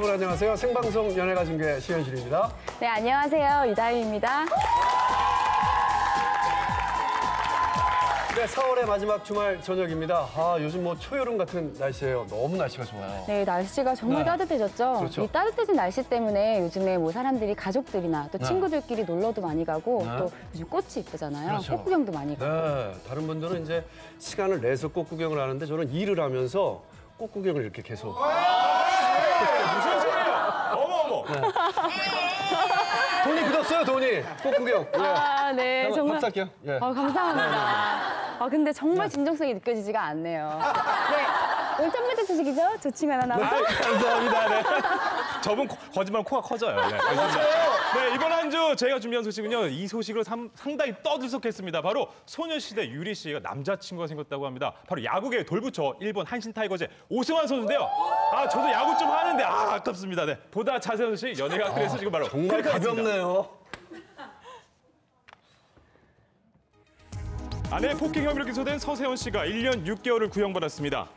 여러분 안녕하세요. 생방송 연예가 중계 시현실입니다. 네, 안녕하세요. 이다희입니다. 네, 4월의 마지막 주말 저녁입니다. 요즘 뭐 초여름 같은 날씨예요. 너무 날씨가 좋아요. 네, 날씨가 정말 따뜻해졌죠. 그렇죠. 이 따뜻해진 날씨 때문에 요즘에 뭐 사람들이 가족들이나 또 친구들끼리 놀러도 많이 가고 또 요즘 꽃이 이쁘잖아요. 그렇죠. 꽃 구경도 많이 가고. 네, 다른 분들은 이제 시간을 내서 꽃 구경을 하는데 저는 일을 하면서 꽃 구경을 이렇게 계속. 무슨 소리야? 어머. 돈이 굳었어요, 돈이. 꽃 구경. 예. 네, 정말. 밥 살게요. 예. 감사합니다. 근데 정말 진정성이 느껴지지가 않네요. 네, 오늘 첫 번째 소식이죠? 조칭하나 나와서. 감사합니다. 네. 저분 거짓말 코가 커져요. 네, 네, 이번 한 주 저희가 준비한 소식은요. 이 소식으로 상당히 떠들썩했습니다. 바로 소녀시대 유리 씨가 남자친구가 생겼다고 합니다. 바로 야구계의 돌부처 일본 한신 타이거즈의 오승환 선수인데요. 저도 야구 좀 하는데 아깝습니다. 네, 보다 자세한 소식 연예가 그래서 지금 바로 정말 가볍네요. 아내 폭행 혐의로 기소된 서세원 씨가 1년 6개월을 구형받았습니다.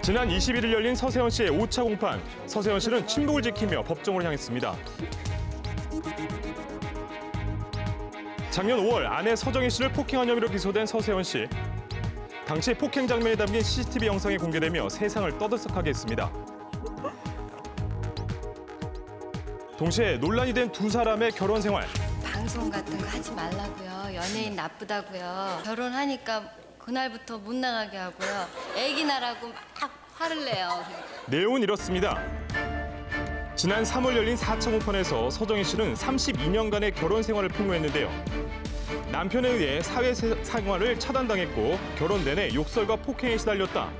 지난 21일 열린 서세원 씨의 5차 공판, 서세원 씨는 침묵을 지키며 법정으로 향했습니다. 작년 5월 아내 서정희 씨를 폭행한 혐의로 기소된 서세원 씨. 당시 폭행 장면이 담긴 CCTV 영상이 공개되며 세상을 떠들썩하게 했습니다. 동시에 논란이 된 두 사람의 결혼 생활. 방송 같은 거 하지 말라고요. 연예인 나쁘다고요. 결혼하니까 그날부터 못 나가게 하고요. 애기 낳으라고 막 화를 내요. 내용은 이렇습니다. 지난 3월 열린 4차 공판에서 서정희 씨는 32년간의 결혼 생활을 폭로했는데요. 남편에 의해 사회생활을 차단당했고 결혼 내내 욕설과 폭행에 시달렸다.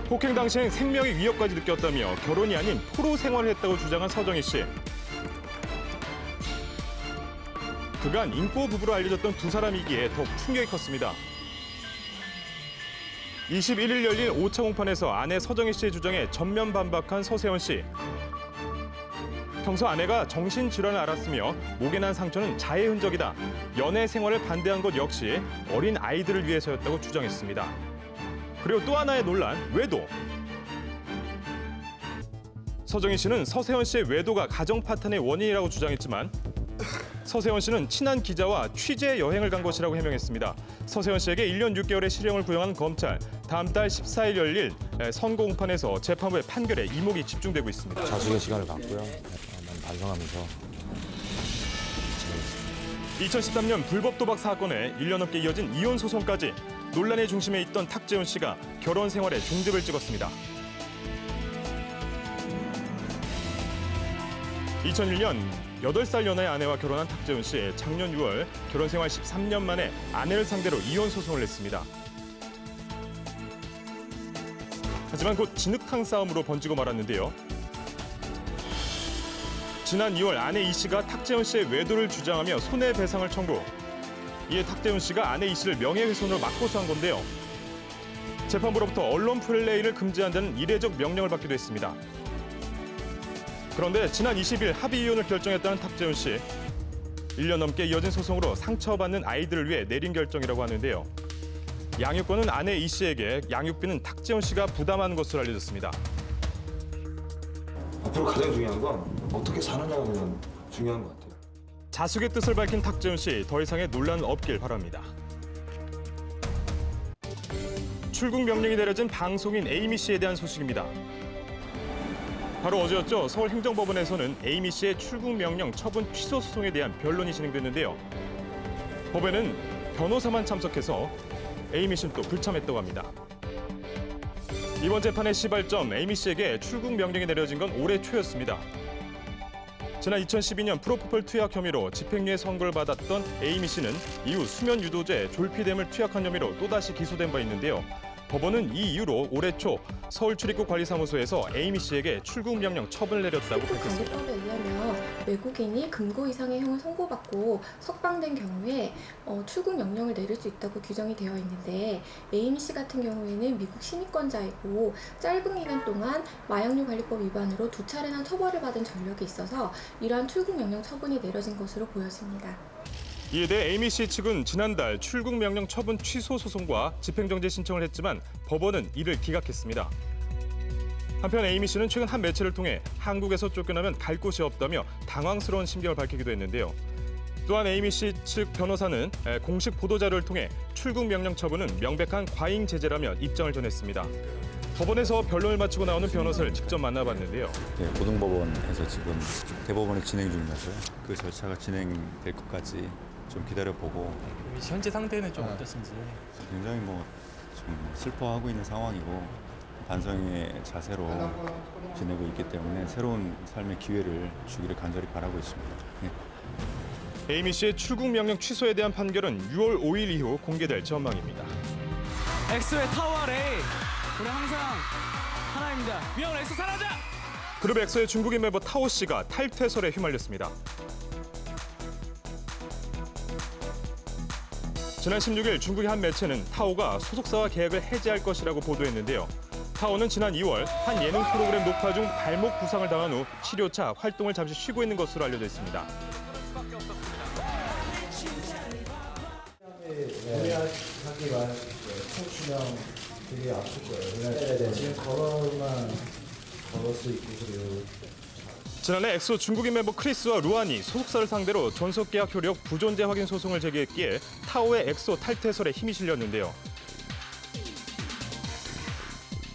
폭행 당시엔 생명의 위협까지 느꼈다며 결혼이 아닌 포로 생활을 했다고 주장한 서정희 씨. 그간 인꼬 부부로 알려졌던 두 사람이기에 더욱 충격이 컸습니다. 21일 열린 5차 공판에서 아내 서정희 씨의 주장에 전면 반박한 서세원 씨. 평소 아내가 정신질환을 앓았으며 목에 난 상처는 자해 흔적이다. 연애 생활을 반대한 것 역시 어린 아이들을 위해서였다고 주장했습니다. 그리고 또 하나의 논란, 외도. 서정희 씨는 서세원 씨의 외도가 가정 파탄의 원인이라고 주장했지만 서세원 씨는 친한 기자와 취재 여행을 간 것이라고 해명했습니다. 서세원 씨에게 1년 6개월의 실형을 구형한 검찰. 다음 달 14일 열릴 선고 공판에서 재판부의 판결에 이목이 집중되고 있습니다. 자숙의 시간을 갖고요. 반성하면서 2013년 불법 도박 사건에 1년 넘게 이어진 이혼 소송까지 논란의 중심에 있던 탁재훈 씨가 결혼 생활에 종집을 찍었습니다. 2001년 8살 연하의 아내와 결혼한 탁재훈 씨. 작년 6월 결혼 생활 13년 만에 아내를 상대로 이혼 소송을 냈습니다. 하지만 곧 진흙탕 싸움으로 번지고 말았는데요. 지난 2월 아내 이 씨가 탁재훈 씨의 외도를 주장하며 손해배상을 청구. 이에 탁재훈 씨가 아내 이 씨를 명예훼손으로 맞고소한 건데요. 재판부로부터 언론 플레이를 금지한다는 이례적 명령을 받기도 했습니다. 그런데 지난 20일 합의 이혼을 결정했다는 탁재훈 씨. 1년 넘게 이어진 소송으로 상처받는 아이들을 위해 내린 결정이라고 하는데요. 양육권은 아내 이 씨에게, 양육비는 탁재훈 씨가 부담하는 것으로 알려졌습니다. 앞으로 가장 중요한 건 어떻게 사느냐가 그냥 중요한 것 같아요. 자숙의 뜻을 밝힌 탁재훈 씨, 더 이상의 논란은 없길 바랍니다. 출국 명령이 내려진 방송인 에이미 씨에 대한 소식입니다. 바로 어제였죠. 서울행정법원에서는 에이미 씨의 출국 명령 처분 취소 소송에 대한 변론이 진행됐는데요. 법원은 변호사만 참석해서 에이미 씨는 또 불참했다고 합니다. 이번 재판의 시발점, 에이미 씨에게 출국 명령이 내려진 건 올해 초였습니다. 지난 2012년 프로포폴 투약 혐의로 집행유예 선고를 받았던 에이미 씨는 이후 수면 유도제, 졸피뎀을 투약한 혐의로 또다시 기소된 바 있는데요. 법원은 이 이유로 올해 초 서울 출입국 관리사무소에서 에이미 씨에게 출국 명령 처분을 내렸다고 밝혔습니다. 관리법에 의하면 외국인이 금고 이상의 형을 선고받고 석방된 경우에 출국 명령을 내릴 수 있다고 규정이 되어 있는데 에이미 씨 같은 경우에는 미국 시민권자이고 짧은 기간 동안 마약류 관리법 위반으로 2차례나 처벌을 받은 전력이 있어서 이러한 출국 명령 처분이 내려진 것으로 보여집니다. 이에 대해 에이미 씨 측은 지난달 출국 명령 처분 취소 소송과 집행정지 신청을 했지만 법원은 이를 기각했습니다. 한편 에이미 씨는 최근 한 매체를 통해 한국에서 쫓겨나면 갈 곳이 없다며 당황스러운 심경을 밝히기도 했는데요. 또한 에이미 씨 측 변호사는 공식 보도자료를 통해 출국 명령 처분은 명백한 과잉 제재라며 입장을 전했습니다. 법원에서 변론을 마치고 나오는 변호사를 직접 만나봤는데요. 네, 고등법원에서 지금 대법원이 진행 중이라서요. 그 절차가 진행될 것까지 좀 기다려보고. 현재 상태는 좀 어떻신지? 굉장히 좀 슬퍼하고 있는 상황이고 반성의 자세로 지내고 있기 때문에 새로운 삶의 기회를 주기를 간절히 바라고 있습니다. 네. 에이미 씨의 출국 명령 취소에 대한 판결은 6월 5일 이후 공개될 전망입니다. 엑소의 타워 레이. 우리 항상 하나입니다. 위험한 엑소 사라져! 그룹 엑소의 중국인 멤버 타오 씨가 탈퇴설에 휘말렸습니다. 지난 16일 중국의 한 매체는 타오가 소속사와 계약을 해지할 것이라고 보도했는데요. 타오는 지난 2월 한 예능 프로그램 녹화 중 발목 부상을 당한 후 치료차 활동을 잠시 쉬고 있는 것으로 알려져 있습니다. 무리하기만 춤추면 되게 아플 거예요. 그냥 지금 걸을 수 있고 그래요. 지난해 엑소 중국인 멤버 크리스와 루안이 소속사를 상대로 전속계약 효력 부존재 확인 소송을 제기했기에 타오의 엑소 탈퇴설에 힘이 실렸는데요.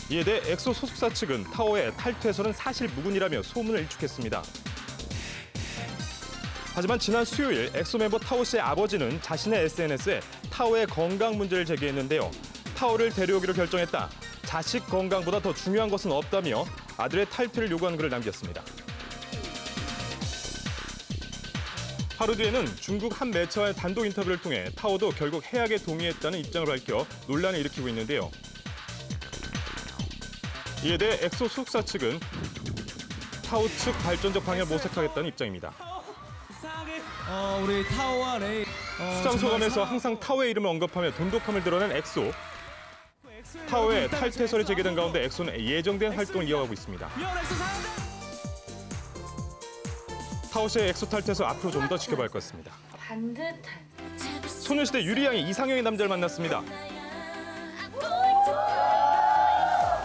이에 대해 엑소 소속사 측은 타오의 탈퇴설은 사실 무근이라며 소문을 일축했습니다. 하지만 지난 수요일 엑소 멤버 타오 씨의 아버지는 자신의 SNS에 타오의 건강 문제를 제기했는데요. 타오를 데려오기로 결정했다. 자식 건강보다 더 중요한 것은 없다며 아들의 탈퇴를 요구한 글을 남겼습니다. 하루 뒤에는 중국 한 매체와의 단독 인터뷰를 통해 타오도 결국 해약에 동의했다는 입장을 밝혀 논란을 일으키고 있는데요. 이에 대해 엑소 소속사 측은 타오 측 발전적 방향을 모색하겠다는 입장입니다. 우리 타오와 레이. 수상 소감에서 항상 타오의 이름을 언급하며 돈독함을 드러낸 엑소. 타오의 탈퇴설이 제기된 가운데 엑소는 예정된 활동을 이어가고 있습니다. 타오 씨의 엑소 탈퇴설 앞으로 좀 더 지켜봐야 할 것 같습니다. 반듯한 소녀시대 유리양이 이상형의 남자를 만났습니다.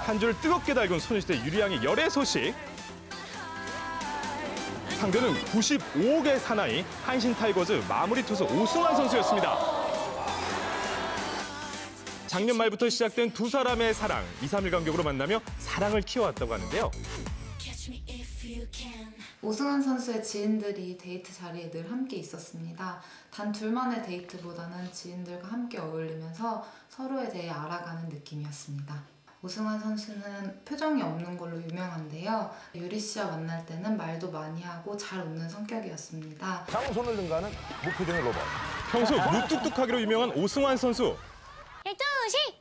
한 줄을 뜨겁게 달군 소녀시대 유리양의 열애 소식. 상대는 95억의 사나이 한신 타이거즈 마무리 투수 오승환 선수였습니다. 작년 말부터 시작된 두 사람의 사랑, 2, 3일 간격으로 만나며 사랑을 키워왔다고 하는데요. 오승환 선수의 지인들이 데이트 자리에 늘 함께 있었습니다. 단 둘만의 데이트보다는 지인들과 함께 어울리면서 서로에 대해 알아가는 느낌이었습니다. 오승환 선수는 표정이 없는 걸로 유명한데요. 유리 씨와 만날 때는 말도 많이 하고 잘 웃는 성격이었습니다. 장손을 능가하는 무표정의 로봇. 평소 무뚝뚝하기로 유명한 오승환 선수. 12시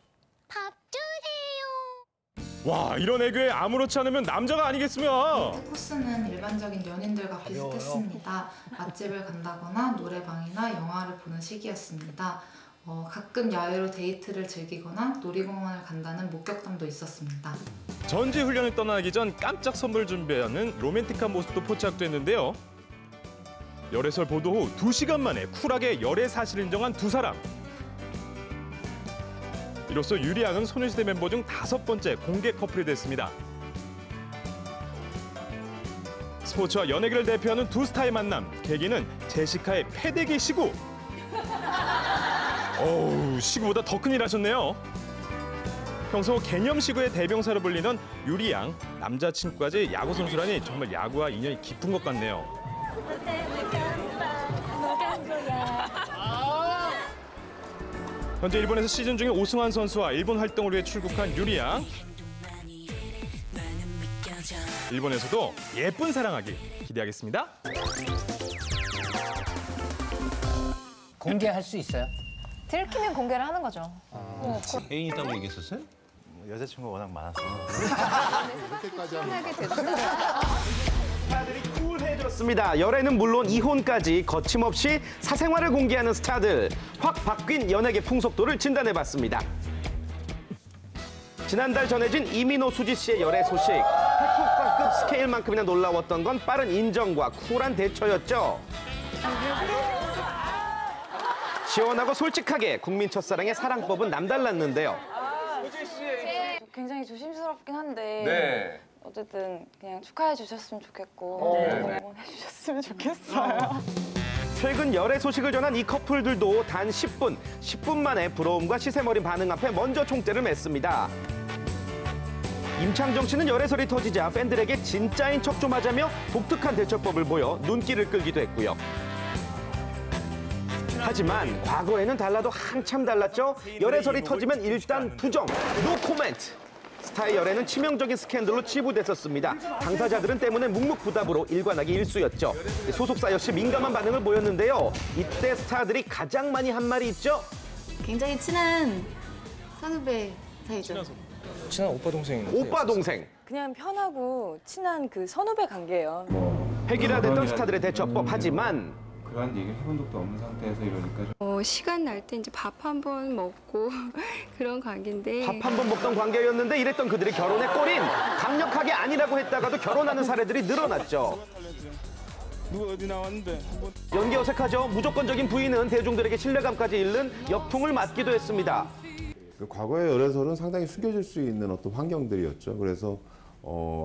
밥 주세요. 와, 이런 애교에 아무렇지 않으면 남자가 아니겠으며. 데이트 코스는 일반적인 연인들과 비슷했습니다. 맛집을 간다거나 노래방이나 영화를 보는 시기였습니다. 가끔 야외로 데이트를 즐기거나 놀이공원을 간다는 목격담도 있었습니다. 전지 훈련을 떠나기 전 깜짝 선물 준비하는 로맨틱한 모습도 포착됐는데요. 열애설 보도 후 2시간 만에 쿨하게 열애 사실을 인정한 두 사람. 이로써 유리양은 소녀시대 멤버 중 5번째 공개 커플이 됐습니다. 스포츠와 연예계를 대표하는 두 스타의 만남. 계기는 제시카의 패대기 시구. 어우, 시구보다 더 큰일 하셨네요. 평소 개념시구의 대명사로 불리는 유리양. 남자친구까지 야구 선수라니 정말 야구와 인연이 깊은 것 같네요. 현재 일본에서 시즌 중에 오승환 선수와 일본 활동을 위해 출국한 유리양. 일본에서도 예쁜 사랑하기 기대하겠습니다. 공개할 수 있어요? 들키면 공개를 하는 거죠. 애인 있다고 얘기했었어요? 여자친구가 워낙 많아서. 편하게 되죠. 스타들이 쿨해졌습니다. 열애는 물론 이혼까지 거침없이 사생활을 공개하는 스타들. 확 바뀐 연예계 풍속도를 진단해봤습니다. 지난달 전해진 이민호, 수지 씨의 열애 소식. 핵폭탄급 스케일만큼이나 놀라웠던 건 빠른 인정과 쿨한 대처였죠. 시원하고 솔직하게 국민 첫사랑의 사랑법은 남달랐는데요. 굉장히 조심스럽긴 한데 네. 어쨌든 그냥 축하해 주셨으면 좋겠고 응원해 주셨으면 좋겠어요. 최근 열애 소식을 전한 이 커플들도 단 10분 만에 부러움과 시샘어린 반응 앞에 먼저 총대를 맸습니다. 임창정 씨는 열애설이 터지자 팬들에게 진짜인 척 좀 하자며 독특한 대처법을 보여 눈길을 끌기도 했고요. 하지만 과거에는 달라도 한참 달랐죠. 열애설이 터지면 일단 부정, 노 코멘트. 스타의 열애는 치명적인 스캔들로 치부됐었습니다. 당사자들은 때문에 묵묵부답으로 일관하기 일쑤였죠. 소속사 역시 민감한 반응을 보였는데요. 이때 스타들이 가장 많이 한 말이 있죠. 굉장히 친한 선후배 사이죠. 친한 오빠 동생. 오빠 동생. 그냥 편하고 친한 그 선후배 관계예요. 획일화됐던 스타들의 대처법. 하지만 그런 얘기를 해본 적도 없는 상태에서 이러니까 시간 날 때 이제 밥 한 번 먹고 그런 관계인데 밥 한 번 먹던 관계였는데 이랬던 그들이 결혼에 꼬린 강력하게 아니라고 했다가도 결혼하는 사례들이 늘어났죠. 누가 어디 나왔는데 한번 연기 어색하죠. 무조건적인 부인은 대중들에게 신뢰감까지 잃는 역풍을 맞기도 했습니다. 과거의 열애설은 상당히 숨겨질 수 있는 어떤 환경들이었죠. 그래서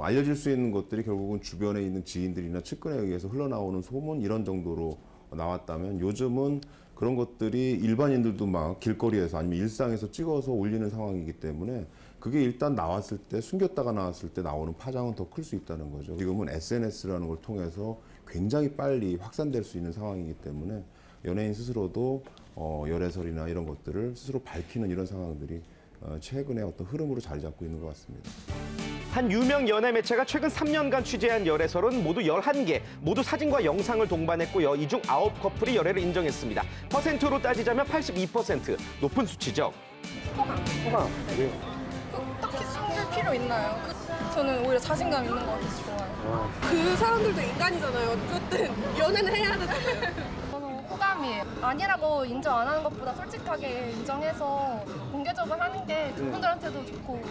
알려질 수 있는 것들이 결국은 주변에 있는 지인들이나 측근에 의해서 흘러나오는 소문 이런 정도로 나왔다면 요즘은 그런 것들이 일반인들도 막 길거리에서 아니면 일상에서 찍어서 올리는 상황이기 때문에 그게 일단 나왔을 때 숨겼다가 나왔을 때 나오는 파장은 더 클 수 있다는 거죠. 지금은 SNS라는 걸 통해서 굉장히 빨리 확산될 수 있는 상황이기 때문에 연예인 스스로도 열애설이나 이런 것들을 스스로 밝히는 이런 상황들이 최근에 어떤 흐름으로 자리 잡고 있는 것 같습니다. 한 유명 연예 매체가 최근 3년간 취재한 열애설은 모두 11개, 모두 사진과 영상을 동반했고요. 이 중 9커플이 열애를 인정했습니다. 퍼센트로 따지자면 82%, 높은 수치죠. 호감. 딱히 숨길 필요 있나요? 저는 오히려 자신감 있는 것 같아서 좋아요. 그 사람들도 인간이잖아요. 어쨌든 연애는 해야 되잖아요. 저는 호감이에요. 아니라고 인정 안 하는 것보다 솔직하게 인정해서 공개적으로 하는 게 그분들한테도 좋고.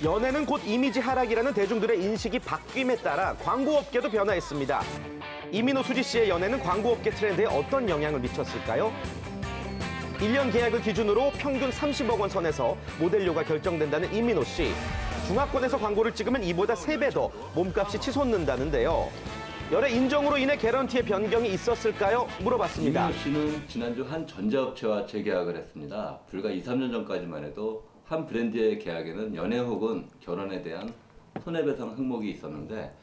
연애는 곧 이미지 하락이라는 대중들의 인식이 바뀜에 따라 광고업계도 변화했습니다. 이민호, 수지 씨의 연애는 광고업계 트렌드에 어떤 영향을 미쳤을까요? 1년 계약을 기준으로 평균 30억 원 선에서 모델료가 결정된다는 이민호 씨. 중화권에서 광고를 찍으면 이보다 3배 더 몸값이 치솟는다는데요. 열애 인정으로 인해 개런티의 변경이 있었을까요? 물어봤습니다. 이민호 씨는 지난주 한 전자업체와 재계약을 했습니다. 불과 2, 3년 전까지만 해도 한 브랜드의 계약에는 연애 혹은 결혼에 대한 손해배상 항목이 있었는데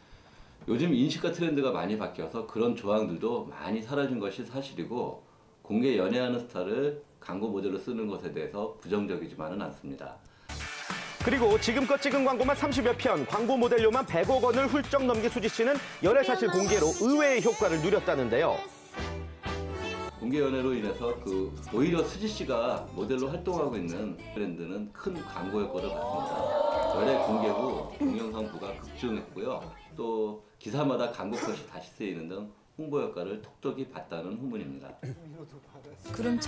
요즘 인식과 트렌드가 많이 바뀌어서 그런 조항들도 많이 사라진 것이 사실이고 공개 연애하는 스타를 광고 모델로 쓰는 것에 대해서 부정적이지만은 않습니다. 그리고 지금껏 찍은 광고만 30여 편, 광고 모델료만 100억 원을 훌쩍 넘긴 수지 씨는 열애 사실 공개로 의외의 효과를 누렸다는데요. 공개 연애로 인해서 오히려 수지 씨가 모델로 활동하고 있는 브랜드는 큰 광고 효과를 받습니다. 열애 공개 후 동영상 부가 급증했고요. 또 기사마다 광고 컷이 다시 쓰이는 등 홍보 효과를 톡톡히 봤다는 후문입니다.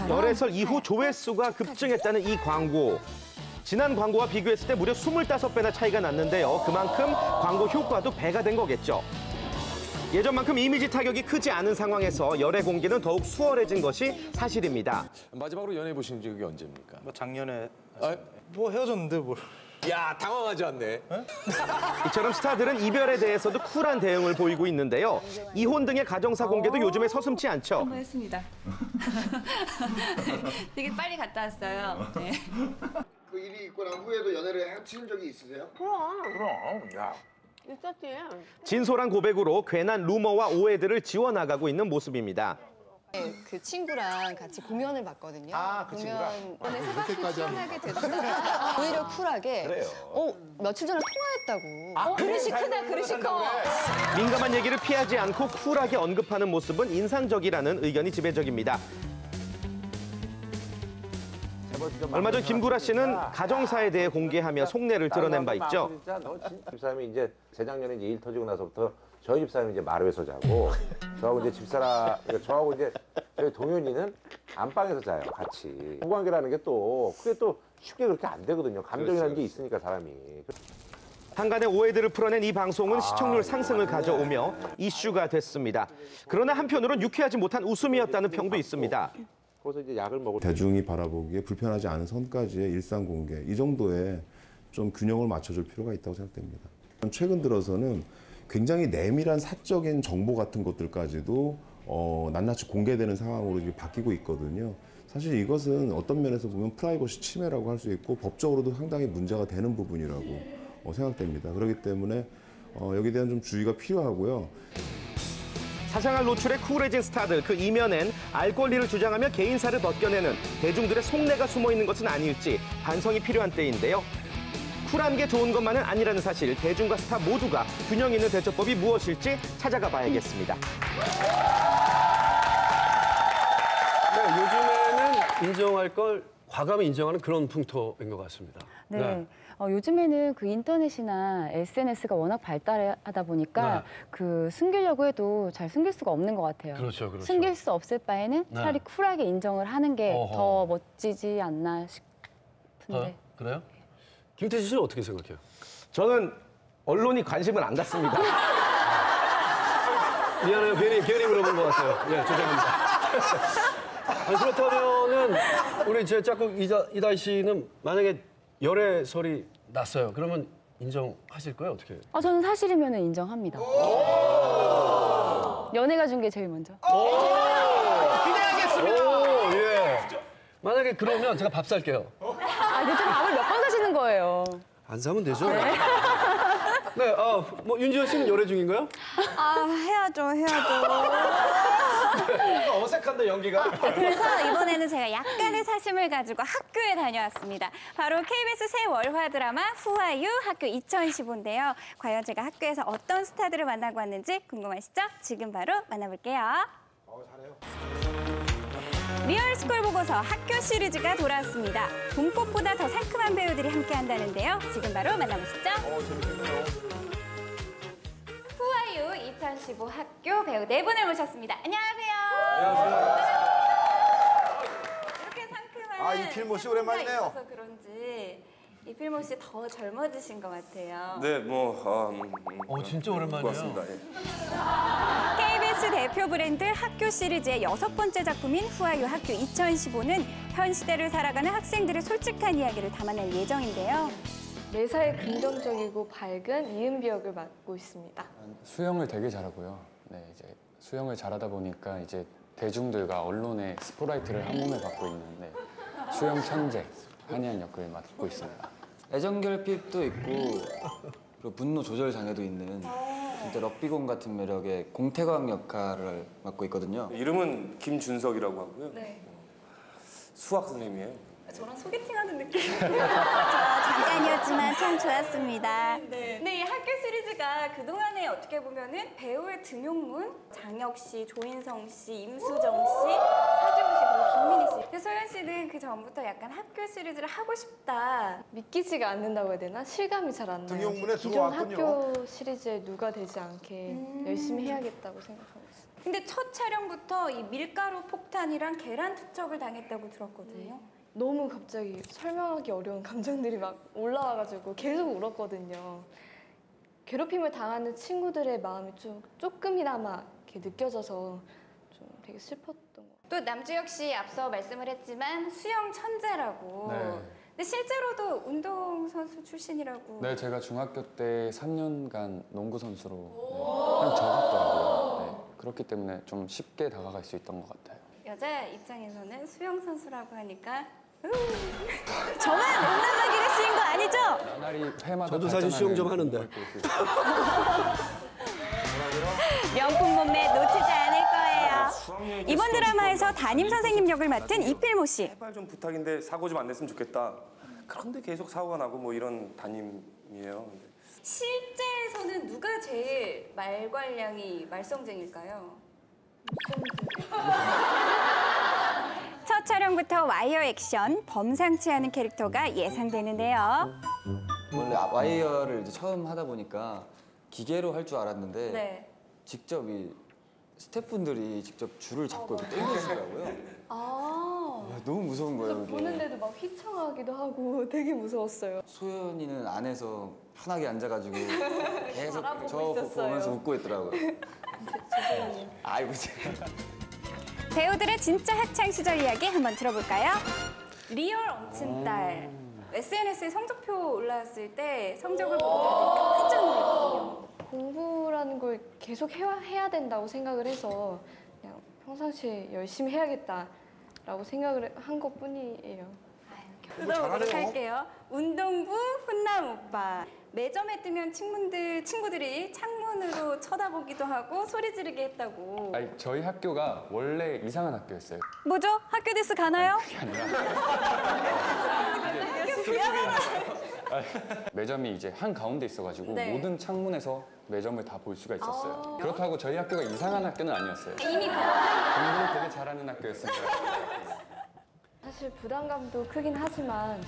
열애설 이후 조회수가 급증했다는 이 광고. 지난 광고와 비교했을 때 무려 25배나 차이가 났는데요. 그만큼 광고 효과도 배가 된 거겠죠. 예전만큼 이미지 타격이 크지 않은 상황에서 열애 공개는 더욱 수월해진 것이 사실입니다. 마지막으로 연애 보신 적이 언제입니까? 작년에 뭐 헤어졌는데 뭘. 야, 당황하지 않네. 이처럼 스타들은 이별에 대해서도 쿨한 대응을 보이고 있는데요. 이혼 등의 가정사 공개도 요즘에 서슴지 않죠. 한번 했습니다. 되게 빨리 갔다 왔어요. 네. 그 일이 있고 난 후에도 연애를 해치는 적이 있으세요? 그럼. 야. 있었지. 진솔한 고백으로 괜한 루머와 오해들을 지워나가고 있는 모습입니다. 그 친구랑 같이 공연을 봤거든요. 그 친구랑? 공연에 생각이 시원하게 됐다. 오히려 쿨하게 며칠 전에 통화했다고. 그릇이 크다, 그릇이 커. 민감한 얘기를 피하지 않고 쿨하게 언급하는 모습은 인상적이라는 의견이 지배적입니다. 얼마 전 김구라 씨는 가정사에 대해 공개하며 속내를 드러낸 바 있죠. 집사람이 이제 재작년에 이제 일 터지고 나서부터 저희 집사람이 이제 마루에서 자고 저하고 이제 집사람, 그러니까 저하고 이제 저희 동현이는 안방에서 자요, 같이. 부부관계라는 게 또 그게 또 쉽게 그렇게 안 되거든요. 감정이라는 게 있으니까 사람이. 한간의 오해들을 풀어낸 이 방송은 시청률 상승을 가져오며 이슈가 됐습니다. 그러나 한편으로는 유쾌하지 못한 웃음이었다는 평도 있습니다. 거기서 이제 약을 먹을 대중이 바라보기에 불편하지 않은 선까지의 일상 공개 이 정도에 좀 균형을 맞춰줄 필요가 있다고 생각됩니다. 최근 들어서는 굉장히 내밀한 사적인 정보 같은 것들까지도 낱낱이 공개되는 상황으로 이제 바뀌고 있거든요. 사실 이것은 어떤 면에서 보면 프라이버시 침해라고 할 수 있고 법적으로도 상당히 문제가 되는 부분이라고 생각됩니다. 그렇기 때문에 여기에 대한 좀 주의가 필요하고요. 사생활 노출에 쿨해진 스타들, 그 이면엔 알 권리를 주장하며 개인사를 벗겨내는 대중들의 속내가 숨어있는 것은 아닐지 반성이 필요한 때인데요. 쿨한 게 좋은 것만은 아니라는 사실, 대중과 스타 모두가 균형 있는 대처법이 무엇일지 찾아가 봐야겠습니다. 네, 요즘에는 인정할 걸 과감히 인정하는 그런 풍토인 것 같습니다. 네. 요즘에는 그 인터넷이나 SNS가 워낙 발달하다 보니까 네. 그 숨기려고 해도 잘 숨길 수가 없는 것 같아요. 그렇죠, 그렇죠. 숨길 수 없을 바에는 네. 차라리 쿨하게 인정을 하는 게 더 멋지지 않나 싶은데. 그래요? 김태진 씨는 어떻게 생각해요? 저는 언론이 관심을 안 갖습니다. 미안해요. 괜히 물어본 것 같아요. 예, 죄송합니다. 아니, 그렇다면은 우리 제 짝꿍 이다희 씨는 만약에 열애설이 났어요. 그러면 인정하실 거예요? 어떻게? 저는 사실이면 인정합니다. 연애가 준 게 제일 먼저. 기대하겠습니다. 예. 만약에 그러면 제가 밥 살게요. 대체 밥을 몇 번 사시는 거예요? 안 사면 되죠. 네, 뭐 윤지현 씨는 열애 중인가요? 해야죠. 어색한데 연기가. 그래서 이번에는 제가 약간의 사심을 가지고 학교에 다녀왔습니다. 바로 KBS 새 월화 드라마 후아유 학교 2015인데요. 과연 제가 학교에서 어떤 스타들을 만나고 왔는지 궁금하시죠? 지금 바로 만나볼게요. 리얼스쿨 보고서 학교 시리즈가 돌아왔습니다. 봄꽃보다 더 상큼한 배우들이 함께한다는데요. 지금 바로 만나보시죠. 후아유 2015 학교 배우 4분을 모셨습니다. 안녕하세요. 이렇게 상큼한 이필모 씨 오랜만이네요. 있어서 그런지 이필모 씨 더 젊어지신 것 같아요. 네, 진짜 오랜만이에요. 고맙습니다. KBS 대표 브랜드 학교 시리즈의 6번째 작품인 후아유 학교 2015는 현 시대를 살아가는 학생들의 솔직한 이야기를 담아낼 예정인데요. 매사에 긍정적이고 밝은 이은비 역을 맡고 있습니다. 수영을 되게 잘하고요. 네, 이제 수영을 잘하다 보니까 이제 대중들과 언론의 스포라이트를 한 몸에 받고 있는 수영 천재 한이한 역을 맡고 있습니다. 애정 결핍도 있고 그리고 분노 조절 장애도 있는 진짜 럭비공 같은 매력의 공태광 역할을 맡고 있거든요. 이름은 김준석이라고 하고요. 네. 수학 선생님이에요. 저랑 소개팅하는 느낌. 잠깐이었지만 참 좋았습니다. 네. 이 학교 시리즈가 그동안에 어떻게 보면은 배우의 등용문, 장혁 씨, 조인성 씨, 임수정 씨, 하지원 씨, 그리고 김민희 씨. 근데 소연 씨는 그 전부터 약간 학교 시리즈를 하고 싶다. 믿기지가 않는다고 해야 되나? 실감이 잘 안 나요. 등용문에 기존 들어왔군요. 학교 시리즈에 누가 되지 않게 열심히 해야겠다고 생각하고 있어요. 근데 첫 촬영부터 이 밀가루 폭탄이랑 계란 투척을 당했다고 들었거든요. 너무 갑자기 설명하기 어려운 감정들이 막 올라와가지고 계속 울었거든요. 괴롭힘을 당하는 친구들의 마음이 조금이나마 이렇게 느껴져서 좀 되게 슬펐던 것 같아요. 또 남주혁 씨 앞서 말씀을 했지만 수영 천재라고. 네. 근데 실제로도 운동선수 출신이라고. 네, 제가 중학교 때 3년간 농구 선수로 한 적었더라고요. 네, 그렇기 때문에 좀 쉽게 다가갈 수 있던 것 같아요. 여자 입장에서는 수영 선수라고 하니까 저만 못 만나기를 쓰인 거 아니죠? 나날이 회마다 저도 사실 수영 좀 하는데. 명품 몸매 놓치지 않을 거예요. 이번 드라마에서 담임 선생님 역을 맡은 이필모 씨. 제발 좀 부탁인데 사고 좀 안 냈으면 좋겠다. 그런데 계속 사고가 나고 뭐 이런 담임이에요. 실제에서는 누가 제일 말괄량이 말썽쟁일까요? 첫 촬영부터 와이어 액션, 범상치 않은 캐릭터가 예상되는데요. 원래 와이어를 이제 처음 하다 보니까 기계로 할 줄 알았는데 네. 직접 이 스태프분들이 직접 줄을 잡고 이렇게 당겨주더라고요. 너무 무서운 거예요, 이게. 보는데도 막 휘청하기도 하고 되게 무서웠어요. 소연이는 안에서 편하게 앉아가지고 계속 바라보고 저 있었어요. 보면서 웃고 있더라고요. 죄송해요. 아이고 제가. 배우들의 진짜 학창 시절 이야기 한번 들어볼까요? 리얼 엄친딸. SNS에 성적표 올라왔을 때 성적을 보고 깜짝 놀랐거든요. 공부라는 걸 계속 해야 된다고 생각을 해서 그냥 평상시에 열심히 해야겠다라고 생각을 한 것뿐이에요. 뜯어보도록 할게요. 운동부 훈남 오빠. 매점에 뜨면 친구들이 창문으로 쳐다보기도 하고 소리 지르게 했다고. 아니, 저희 학교가 원래 이상한 학교였어요. 뭐죠? 학교 디스 가나요? 그게 아니라 매점이 이제 한 가운데 있어가지고 네. 모든 창문에서 매점을 다 볼 수가 있었어요. 그렇다고 저희 학교가 이상한 학교는 아니었어요. 이미 공부를 되게 잘하는 학교였습니다. 사실 부담감도 크긴 하지만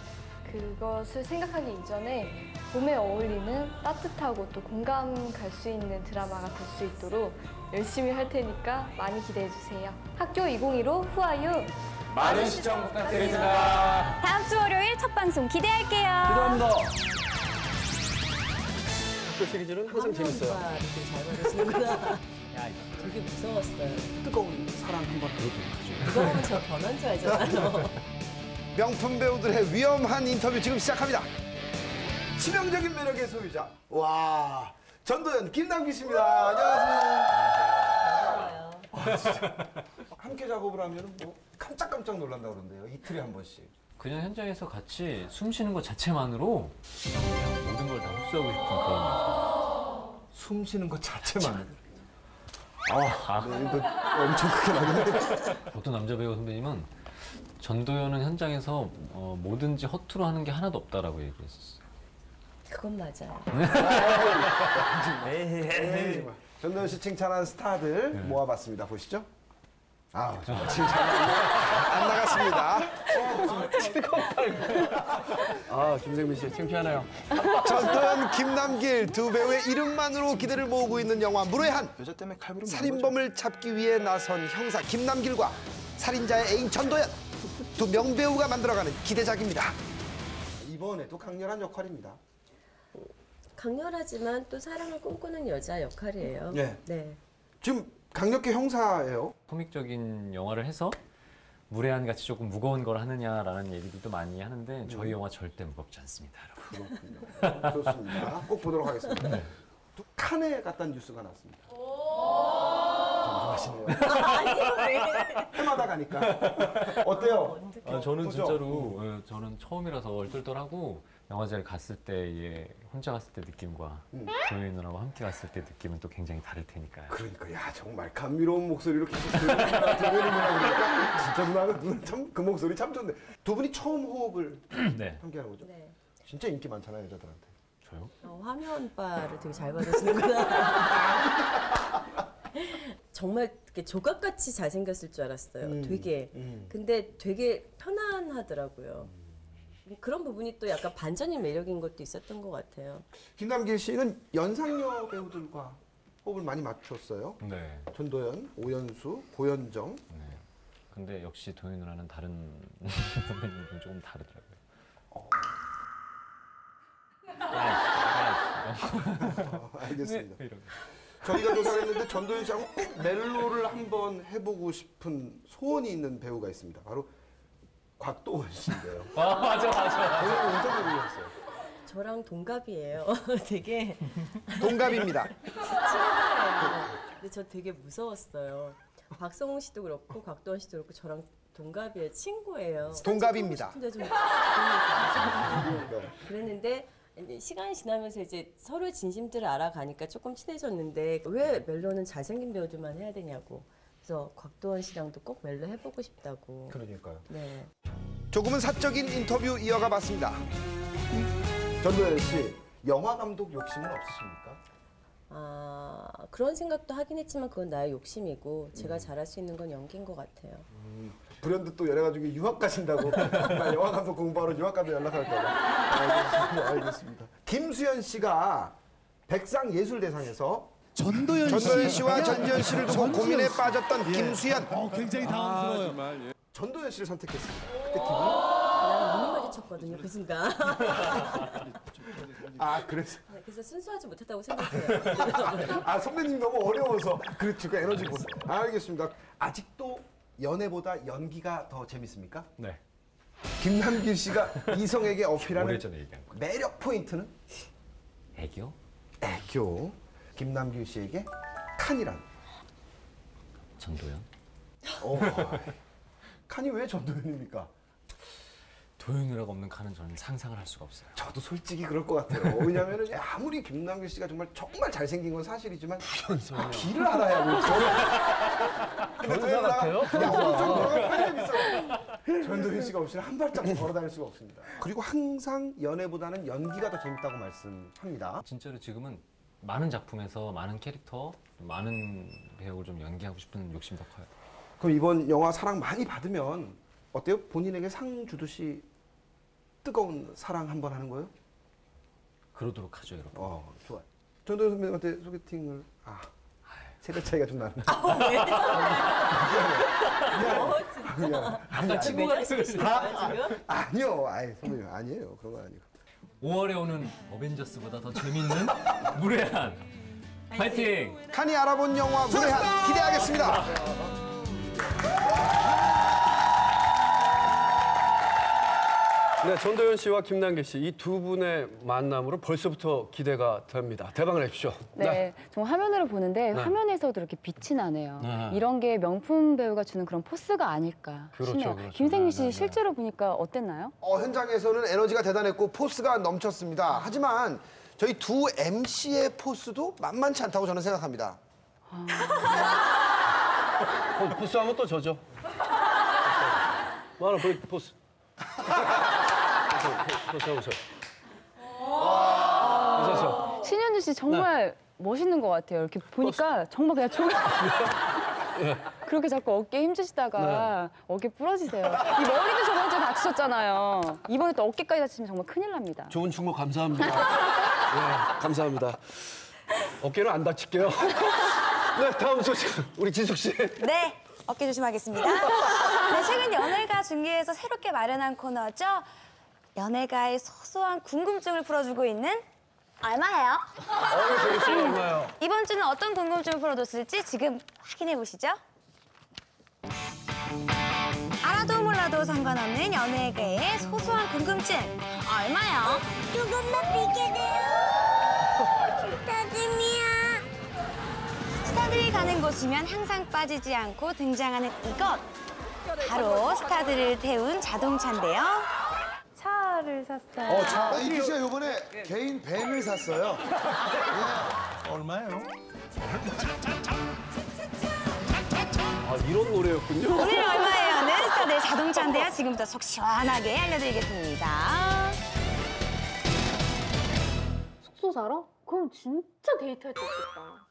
그것을 생각하기 이전에 봄에 어울리는 따뜻하고 또 공감 갈 수 있는 드라마가 될 수 있도록 열심히 할 테니까 많이 기대해 주세요. 학교 2015 후아유 많은 시청 부탁드립니다. 다음 주 월요일 첫 방송 기대할게요. 기대합니다. 학교 시리즈는 항상 재밌어요. 잘 받으시는구나. 되게 무서웠어요. 뜨거운 사랑 한번 들어보도록 하죠. 무거우면 저 변한 줄 알잖아요. 명품 배우들의 위험한 인터뷰 지금 시작합니다. 치명적인 매력의 소유자. 와, 전도연 김남기 씨입니다. 안녕하세요. 함께 작업을 하면 뭐 깜짝깜짝 놀란다고 그러는데요. 이틀에 한 번씩. 그냥 현장에서 같이 숨 쉬는 것 자체만으로 그냥 모든 걸 다 흡수하고 싶은 그런. 숨 쉬는 것 자체만으로. 네, 이거 엄청 크게 나겠네. 어떤 남자 배우 선배님은 전도연은 현장에서 뭐든지 허투루 하는 게 하나도 없다라고 얘기했었어요. 그건 맞아요. 전도연 씨 칭찬한 스타들 모아봤습니다. 보시죠. 정말 칭찬 안 나갔습니다. 김생민 씨 창피하네요. 전도연, 김남길 두 배우의 이름만으로 기대를 모으고 있는 영화 무례한. 여자 때문에 칼부림 살인범을 잡기 위해 나선 형사 김남길과 살인자의 애인 전도연. 두 명배우가 만들어가는 기대작입니다. 이번에도 강렬한 역할입니다. 강렬하지만 또 사랑을 꿈꾸는 여자 역할이에요. 네. 지금 강력계 형사예요. 코믹적인 영화를 해서 무례한 같이 조금 무거운 걸 하느냐라는 얘기들도 많이 하는데 저희 영화 절대 무겁지 않습니다. 그렇군요. 좋습니다. 꼭 보도록 하겠습니다. 또 칸에 갔다는 뉴스가 나왔습니다. 점점하시네요. 해마다 가니까. 어때요? 저는 보죠? 진짜로 저는 처음이라서 얼떨떨하고 영화제를 갔을 때 혼자 갔을 때 느낌과 조연이 누나와 함께 갔을 때 느낌은 또 굉장히 다를 테니까요. 그러니까 야 정말 감미로운 목소리로 계속 들으니까 진짜 누나가 참 그 목소리 참 좋네. 두 분이 처음 호흡을 네. 함께하는 거죠? 네. 진짜 인기 많잖아요 여자들한테. 저요? 화면빨을 되게 잘 받으시는구나. 정말 이렇게 조각같이 잘생겼을 줄 알았어요. 되게. 근데 되게 편안하더라고요. 그런 부분이 또 약간 반전인 매력인 것도 있었던 것 같아요. 김남길 씨는 연상녀 배우들과 호흡을 많이 맞췄어요. 네. 전도연, 오연수, 고현정. 네. 근데 역시 도현 누나는 다른 선배님들은 조금 다르더라고요. 알겠습니다. 네, 저희가 조사를 했는데 전도연 씨하고 멜로를 한번 해보고 싶은 소원이 있는 배우가 있습니다. 바로 곽도원 씨인데요. 맞아. 오늘 인터뷰를 했어요. 저랑 동갑이에요. 되게 동갑입니다. 친구예요. 근데 저 되게 무서웠어요. 박성웅 씨도 그렇고 곽도원 씨도 그렇고 저랑 동갑이에요. 친구예요. 동갑입니다. 근데 좀 네. 그랬는데 이제 시간이 지나면서 이제 서로의 진심들을 알아가니까 조금 친해졌는데 왜 멜로는 잘생긴 배우들만 해야 되냐고. 그래서 곽도원 씨랑도 꼭 멜로 해보고 싶다고. 그러니까요. 네. 조금은 사적인 인터뷰 이어가 봤습니다. 전도연 씨, 영화 감독 욕심은 없으십니까? 그런 생각도 하긴 했지만 그건 나의 욕심이고 제가 잘할 수 있는 건 연기인 것 같아요. 불현듯 또 연예가 중에 유학 가신다고 영화 감독 공부하러 유학 가도 연락할까봐. 알겠습니다. 김수현 씨가 백상 예술대상에서 전도연 씨와 전지현 씨를 두고 고민에 빠졌던 김수현. 굉장히 당황스러워요. 전도연 씨를 선택했습니다. 그때 기분? 나랑 눈이 마주쳤거든요, 그 순간. 그래서? 네, 그래서 순수하지 못했다고 생각해요. 선배님 너무 어려워서. 그렇죠, 그 에너지 보세요. 알겠습니다. 아직도 연애보다 연기가 더 재밌습니까? 네. 김남길 씨가 이성에게 어필하는 오래전에 얘기한 거. 매력 포인트는? 애교? 애교. 김남길 씨에게 칸이란? 전도연? 칸이 왜 전도연입니까? 도연이라고 없는 칸은 저는 상상을 할 수가 없어요. 저도 솔직히 그럴 것 같아요. 왜냐하면 아무리 김남길 씨가 정말 잘생긴 건 사실이지만 길을 알아야 변호사 같아요? 전도연 씨가 없이는 한 발짝도 걸어 다닐 수가 없습니다. 그리고 항상 연애보다는 연기가 더 재밌다고 말씀합니다. 진짜로 지금은 많은 작품에서 많은 캐릭터, 많은 배우를 좀 연기하고 싶은 욕심이 더 커요. 그럼 이번 영화 사랑 많이 받으면 어때요? 본인에게 상 주듯이 뜨거운 사랑 한번 하는 거예요? 그러도록 하죠, 여러분. 좋아요. 전도연 선배님한테 소개팅을 세대 차이가 좀 나는. 아까 친구 같은 소리. 아니요, 선배님 아니에요. 그런 건 아니고. 5월에 오는 어벤져스보다 더 재밌는 무례한 파이팅! 칸이 알아본 영화 무례한 기대하겠습니다. 네, 전도연 씨와 김남길 씨 이 두 분의 만남으로 벌써부터 기대가 됩니다. 대박을 내십시오. 네, 정말 화면으로 보는데 네. 화면에서도 이렇게 빛이 나네요. 네. 이런 게 명품 배우가 주는 그런 포스가 아닐까 싶네요. 그렇죠. 김생민 씨 실제로 보니까 어땠나요? 현장에서는 에너지가 대단했고 포스가 넘쳤습니다. 하지만 저희 두 MC의 포스도 만만치 않다고 저는 생각합니다. 포스하면 또 저죠. 뭐하나 포스. 포스 해보세요. 신현주 씨 정말 멋있는 것 같아요. 이렇게 보니까 정말 그냥 그렇게 자꾸 어깨에 힘주시다가 어깨 부러지세요. 이 머리도 저번 주에 다치셨잖아요. 이번에 또 어깨까지 다치면 정말 큰일 납니다. 좋은 충고 감사합니다. 네, 감사합니다. 어깨는 안 다칠게요. 네, 다음 소식 우리 진숙 씨. 네, 어깨 조심하겠습니다. 네, 최근 연예가 중계에서 새롭게 마련한 코너죠. 연예가의 소소한 궁금증을 풀어주고 있는 얼마예요? 재밌어요, 얼마요? 이번 주는 어떤 궁금증을 풀어줬을지 지금 확인해 보시죠. 알아도 몰라도 상관없는 연예계의 소소한 궁금증 얼마요? 조금만 비켜줘요. 따뜻미야. 스타들이 가는 곳이면 항상 빠지지 않고 등장하는 이것. 바로 스타들을 태운 자동차인데요. 차를 샀어요. 이기 씨가 요번에 개인 밴을 샀어요. 얼마예요? 이런 노래였군요. 오늘 얼마예요는 스타들 자동차인데요. 지금부터 속 시원하게 알려드리겠습니다. 숙소 사러? 그럼 진짜 데이트할 때 좋겠다.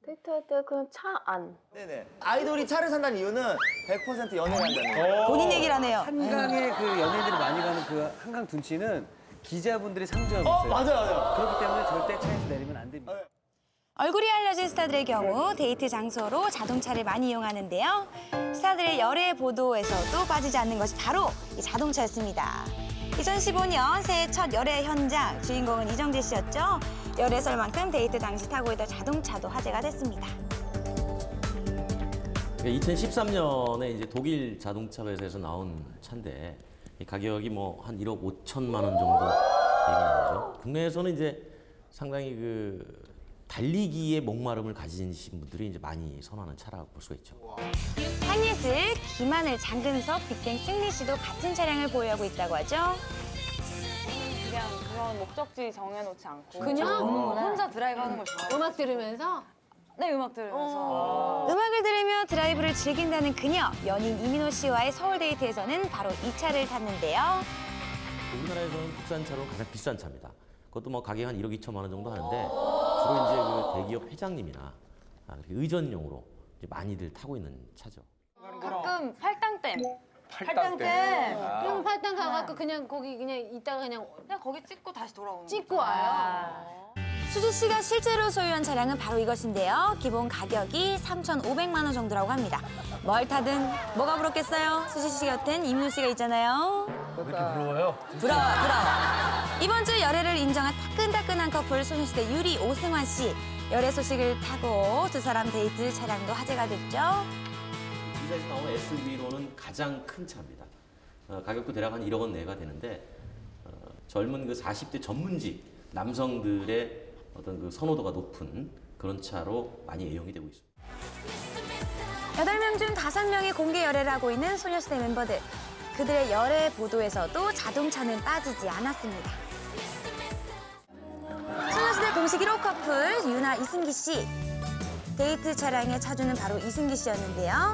데이트할 때 그냥 차 안. 네네. 아이돌이 차를 산다는 이유는 100% 연애한다는. 본인 얘기를 하네요. 한강에 그 연예인들이 많이 가는 그 한강 둔치는 기자분들이 상주하고 있어요. 맞아요. 그렇기 때문에 절대 차에서 내리면 안 됩니다. 얼굴이 알려진 스타들의 경우 데이트 장소로 자동차를 많이 이용하는데요. 스타들의 열애 보도에서도 빠지지 않는 것이 바로 이 자동차였습니다. 2015년 새해 첫 열애 현장 주인공은 이정재 씨였죠. 열애설만큼 데이트 당시 타고 있던 자동차도 화제가 됐습니다. 2013년에 이제 독일 자동차 회사에서 나온 차인데 이 가격이 뭐 한 1억 5천만 원 정도 얘기가 나오죠. 국내에서는 이제 상당히 그 달리기의 목마름을 가지신 분들이 이제 많이 선호하는 차라고 볼 수가 있죠. 한예슬, 김하늘, 장근석, 빅뱅, 승리 씨도 같은 차량을 보유하고 있다고 하죠. 그냥 그런 목적지 정해놓지 않고 그냥 혼자 드라이브하는 걸 좋아해요. 음악 들으면서? 네, 음악 들으면서. 음악을 들으며 드라이브를 즐긴다는 그녀. 연인 이민호 씨와의 서울 데이트에서는 바로 이 차를 탔는데요. 우리나라에서는 국산차로 가장 비싼 차입니다. 그것도 뭐 가격 한 1억 2천만 원 정도 하는데 주로 이제 그 대기업 회장님이나 의전용으로 이제 많이들 타고 있는 차죠. 가끔 팔당댐. 그럼 팔당 가갖고 그냥 거기 그냥 있다가 그냥 거기 찍고 다시 돌아오는 찍고 와요. 수지 씨가 실제로 소유한 차량은 바로 이것인데요. 기본 가격이 3,500만 원 정도라고 합니다. 뭘 타든 뭐가 부럽겠어요? 수지 씨 곁엔 이민호 씨가 있잖아요. 왜 이렇게 부러워요? 부러워. 이번 주 열애를 인정한 따끈따끈한 커플 소녀시대 유리 오승환 씨. 열애 소식을 타고 두 사람 데이트 차량도 화제가 됐죠. 기사에서 나온 SUV로는 가장 큰 차입니다. 가격도 대략 한 1억 원 내가 되는데 젊은 그 40대 전문직 남성들의 어떤 그 선호도가 높은 그런 차로 많이 애용이 되고 있습니다. 8명 중 5명이 공개 열애를 하고 있는 소녀시대 멤버들. 그들의 열애 보도에서도 자동차는 빠지지 않았습니다. 소녀시대 공식 1호 커플 유나 이승기 씨. 데이트 차량의 차주는 바로 이승기 씨였는데요.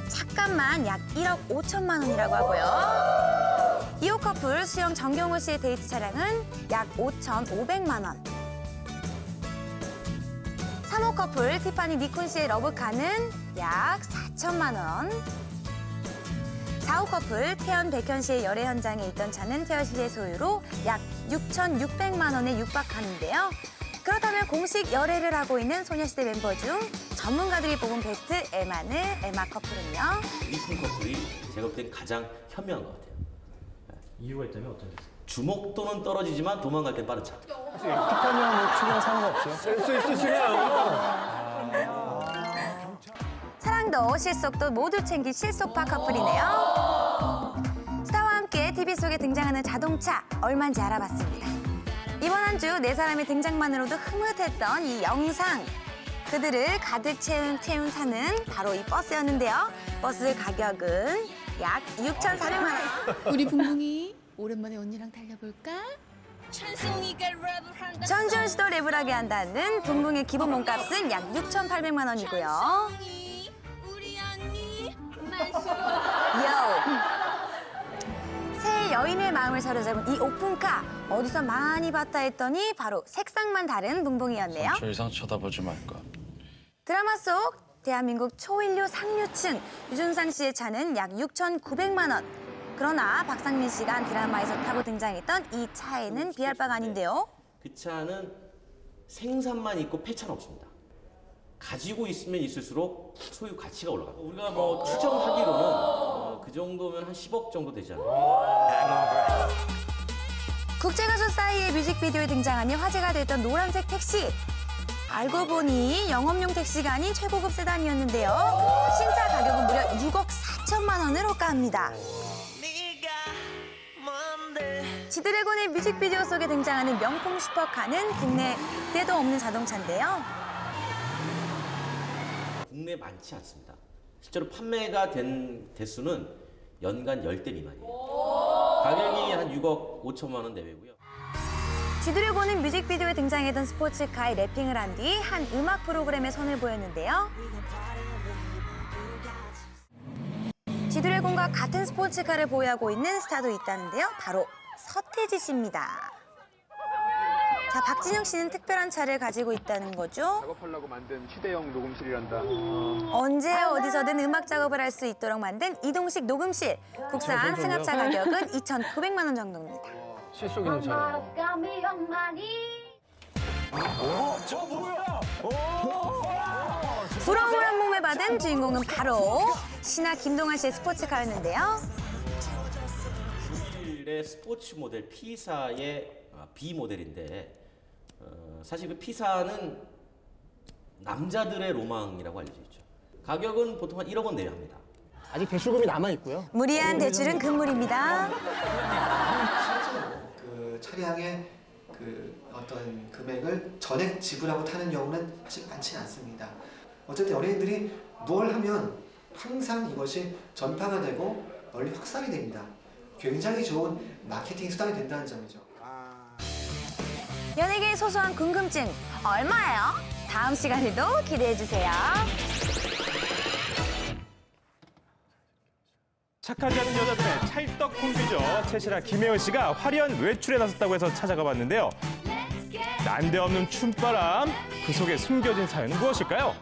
차값만 약 1억 5천만 원이라고 하고요. 2호 커플 수영 정경호 씨의 데이트 차량은 약 5,500만 원. 3호 커플 티파니 니콘 씨의 러브카는 약 4천만 원. 4호 커플 태연 백현 씨의 열애 현장에 있던 차는 태연 씨의 소유로 약 6,600만 원에 육박하는데요. 그렇다면 공식 열애를 하고 있는 소녀시대 멤버 중 전문가들이 뽑은 베스트 에마느, 에마 커플은요? 니콘 커플이 제가 볼 땐 가장 현명한 것 같아요. 이유가 있다면 어떤 데서? 주목도는 떨어지지만 도망갈 땐 빠른 차. 티파니와 뭐 추가는 상관없어요. 센스 있으시네요. 사랑도 실속도 모두 챙긴 실속파 커플이네요. 스타와 함께 TV 속에 등장하는 자동차 얼마인지 알아봤습니다. 이번 한 주 네 사람의 등장만으로도 흐뭇했던 이 영상. 그들을 가득 채운 차는 바로 이 버스였는데요. 버스 가격은 약 6,400만 원. 우리 붕붕이 오랜만에 언니랑 달려볼까? 전지현 씨도 랩을 하게 한다는 붕붕의 기본 몸값은 약 6,800만 원이고요. 새 여인의 마음을 사로잡은 이 오픈카. 어디서 많이 봤다 했더니 바로 색상만 다른 붕붕이었네요. 저 이상 쳐다보지 말까. 드라마 속 대한민국 초인류 상류층 유준상 씨의 차는 약 6,900만 원. 그러나 박상민 씨가 한 드라마에서 타고 등장했던 이 차에는 비할 바가 아닌데요. 그 차는 생산만 있고 폐차는 없습니다. 가지고 있으면 있을수록 소유 가치가 올라가요. 우리가 뭐 추정하기로는 그 정도면 한 10억 정도 되지 않나요? 국제가수 싸이의 뮤직비디오에 등장하며 화제가 됐던 노란색 택시. 알고 보니 영업용 택시가 아닌 최고급 세단이었는데요. 신차 가격은 무려 6억 4천만 원을 호가합니다. 지드래곤의 뮤직비디오 속에 등장하는 명품 슈퍼카는 국내 때도 없는 자동차인데요. 국내에 많지 않습니다. 실제로 판매가 된 대수는 연간 10대 미만이에요. 가격이 한 6억 5천만 원 내외고요. 지드래곤은 뮤직비디오에 등장했던 스포츠카에 래핑을 한 뒤 한 음악 프로그램에 선을 보였는데요. 지드래곤과 같은 스포츠카를 보유하고 있는 스타도 있다는데요. 바로 서태지 씨입니다. 자, 박진영 씨는 특별한 차를 가지고 있다는 거죠. 작업하려고 만든 휴대용 녹음실이란다. 언제 어디서든 음악 작업을 할 수 있도록 만든 이동식 녹음실. 국산 승합차 가격은 2,900만 원 정도입니다. 실속 있는 차네요. 저 뭐야? 부러움을 한 몸에 받은 주인공은 바로 신하 김동완 씨의 스포츠카였는데요. 독일의 스포츠 모델 피사의 B 모델인데 사실 그 피사는 남자들의 로망이라고 알려져 있죠. 가격은 보통 한 1억 원 내외 합니다. 아직 대출금이 남아있고요. 무리한 대출은 금물입니다. 그 차량의 그 어떤 금액을 전액 지불하고 타는 경우는 사실 많지는 않습니다. 어쨌든 연예인들이 뭘 하면 항상 이것이 전파가 되고 널리 확산이 됩니다. 굉장히 좋은 마케팅 수단이 된다는 점이죠. 연예계의 소소한 궁금증 얼마예요? 다음 시간에도 기대해주세요. 착하지 않은 여자들의 찰떡 콤비죠. 채시라 김혜연 씨가 화려한 외출에 나섰다고 해서 찾아가 봤는데요. 난데없는 춤바람, 그 속에 숨겨진 사연은 무엇일까요?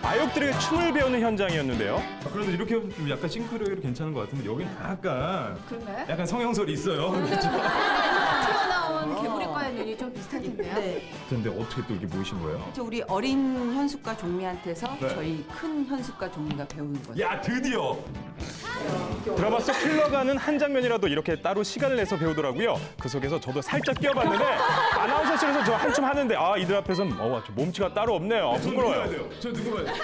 아역들에게 춤을 배우는 현장이었는데요. 그래도 이렇게 좀 약간 싱크로율이 괜찮은 것 같은데 여긴 약간 그런가요? 약간 성형설이 있어요. 튀어나온 개구리과의 눈이 좀 비슷할 텐데요. 네. 근데 어떻게 또 이렇게 모이신 거예요? 우리 어린 현숙과 종미한테서 네. 저희 큰 현숙과 종미가 배우는 거죠. 야, 드디어! 드라마 속 흘러가는 한 장면이라도 이렇게 따로 시간을 내서 배우더라고요. 그 속에서 저도 살짝 끼어봤는데 아나운서실에서 저 한춤 하는데 이들 앞에서는 몸치가 따로 없네요. 부끄러워요. 저 누구 봐야 돼요?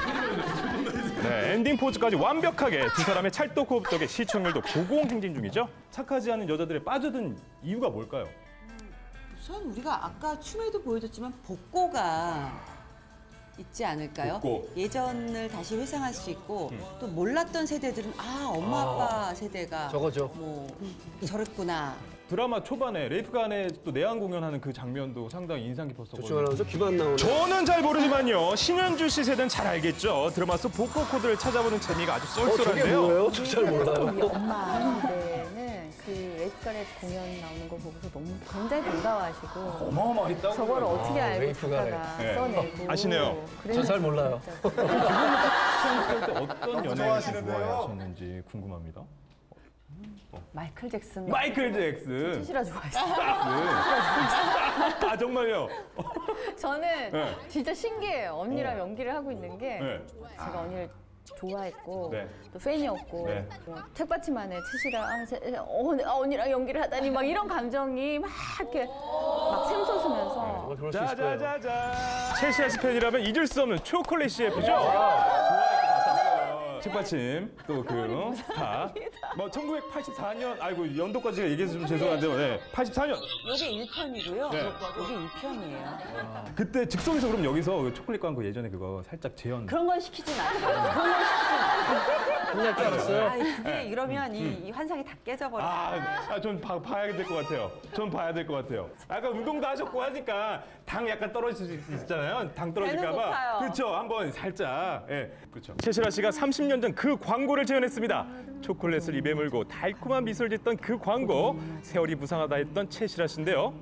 네, 엔딩 포즈까지 완벽하게 두 사람의 찰떡 호흡 덕에 시청률도 고공행진 중이죠. 착하지 않은 여자들에 빠져든 이유가 뭘까요? 우선 우리가 아까 춤에도 보여줬지만 복고가 있지 않을까요? 복고. 예전을 다시 회상할 수 있고 또 몰랐던 세대들은 엄마 아빠 세대가 저거죠. 뭐 저랬구나. 드라마 초반에 레이프간에 또 내한 공연하는 그 장면도 상당히 인상 깊었었거든요. 조충 아나운서 귀만 나오네. 저는 잘 모르지만요. 신현주 씨 세대는 잘 알겠죠. 드라마 속 복고 코드를 찾아보는 재미가 아주 저게 쏠쏠한데요. 뭐예요? 저 잘 몰라요. 우리 엄마 하는 데는 그 레이프간에 공연 나오는 거 보고서 너무 굉장히 반가워하시고 어마어마했다고. 저걸 어떻게 알고 레이프간에. 듣다가 네. 써내고 아시네요. 저 잘 몰라요. 시험 때 어떤 연예인 좋아하시는데요? 좋아하셨는지 궁금합니다. 마이클 잭슨. 마이클 잭슨. 치시라 좋아했어요. 아 정말요? 저는 네. 진짜 신기해요. 언니랑 연기를 하고 있는 게 네. 제가 언니를 좋아했고 네. 또 팬이었고 네. 뭐 책받침 안에 치시라 언니랑 연기를 하다니 막 이런 감정이 막 이렇게 막 샘솟으면서 그럴 수 있을 거예요. 짜자자자. 첼시아 팬이라면 잊을 수 없는 초콜릿 CF죠. 책받침 또 그 스타. 뭐 1984년 아이고 연도까지 얘기해서 좀 죄송한데요. 네. 84년. 요게 1편이고요. 네. 요게 2편이에요. 그때 즉석에서 그럼 여기서 그 초콜릿 광고 예전에 그거 살짝 재현. 그런 건 시키진 않아요. 그런 건 시키진 않아요. 그냥 줄 알았어요. 그게 이러면 이 환상이 다 깨져버려요. 전 봐야 될 것 같아요. 전 봐야 될 것 같아요. 아까 운동도 하셨고 하니까 당 약간 떨어질 수 있잖아요. 당 떨어질까 배는 봐. 고파요. 그렇죠. 한번 살짝. 예. 그렇죠. 최시라 씨가 30년 전 그 광고를 재현했습니다. 초콜릿을 입에 물고 달콤한 미소를 짓던 그 광고. 세월이 무상하다 했던 최시라 씨인데요.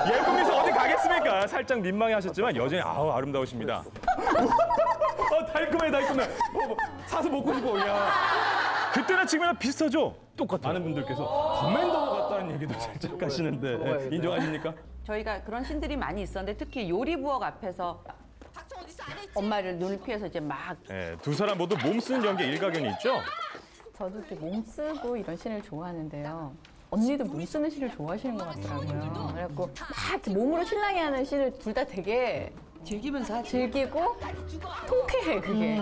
예쁜 미소 어디 가겠습니까? 살짝 민망해 하셨지만 여전히 아름다우십니다. 달콤해. 사서 먹고 싶어. 야. 그때나 지금이나 비슷하죠? 똑같아요. 많은 분들께서 커맨더 같다는 얘기도 살짝 하시는데 인정하십니까? 저희가 그런 씬들이 많이 있었는데 특히 요리 부엌 앞에서 엄마를 눈을 피해서 이제 막 네, 두 사람 모두 몸 쓰는 연기에 일가견이 있죠? 저도 이렇게 몸 쓰고 이런 씬을 좋아하는데요. 언니도 몸 쓰는 씬을 좋아하시는 것 같더라고요. 그래갖고 막 이렇게 몸으로 실랑이 하는 씬을 둘 다 되게 즐기면서 하지. 즐기고 통쾌해 그게.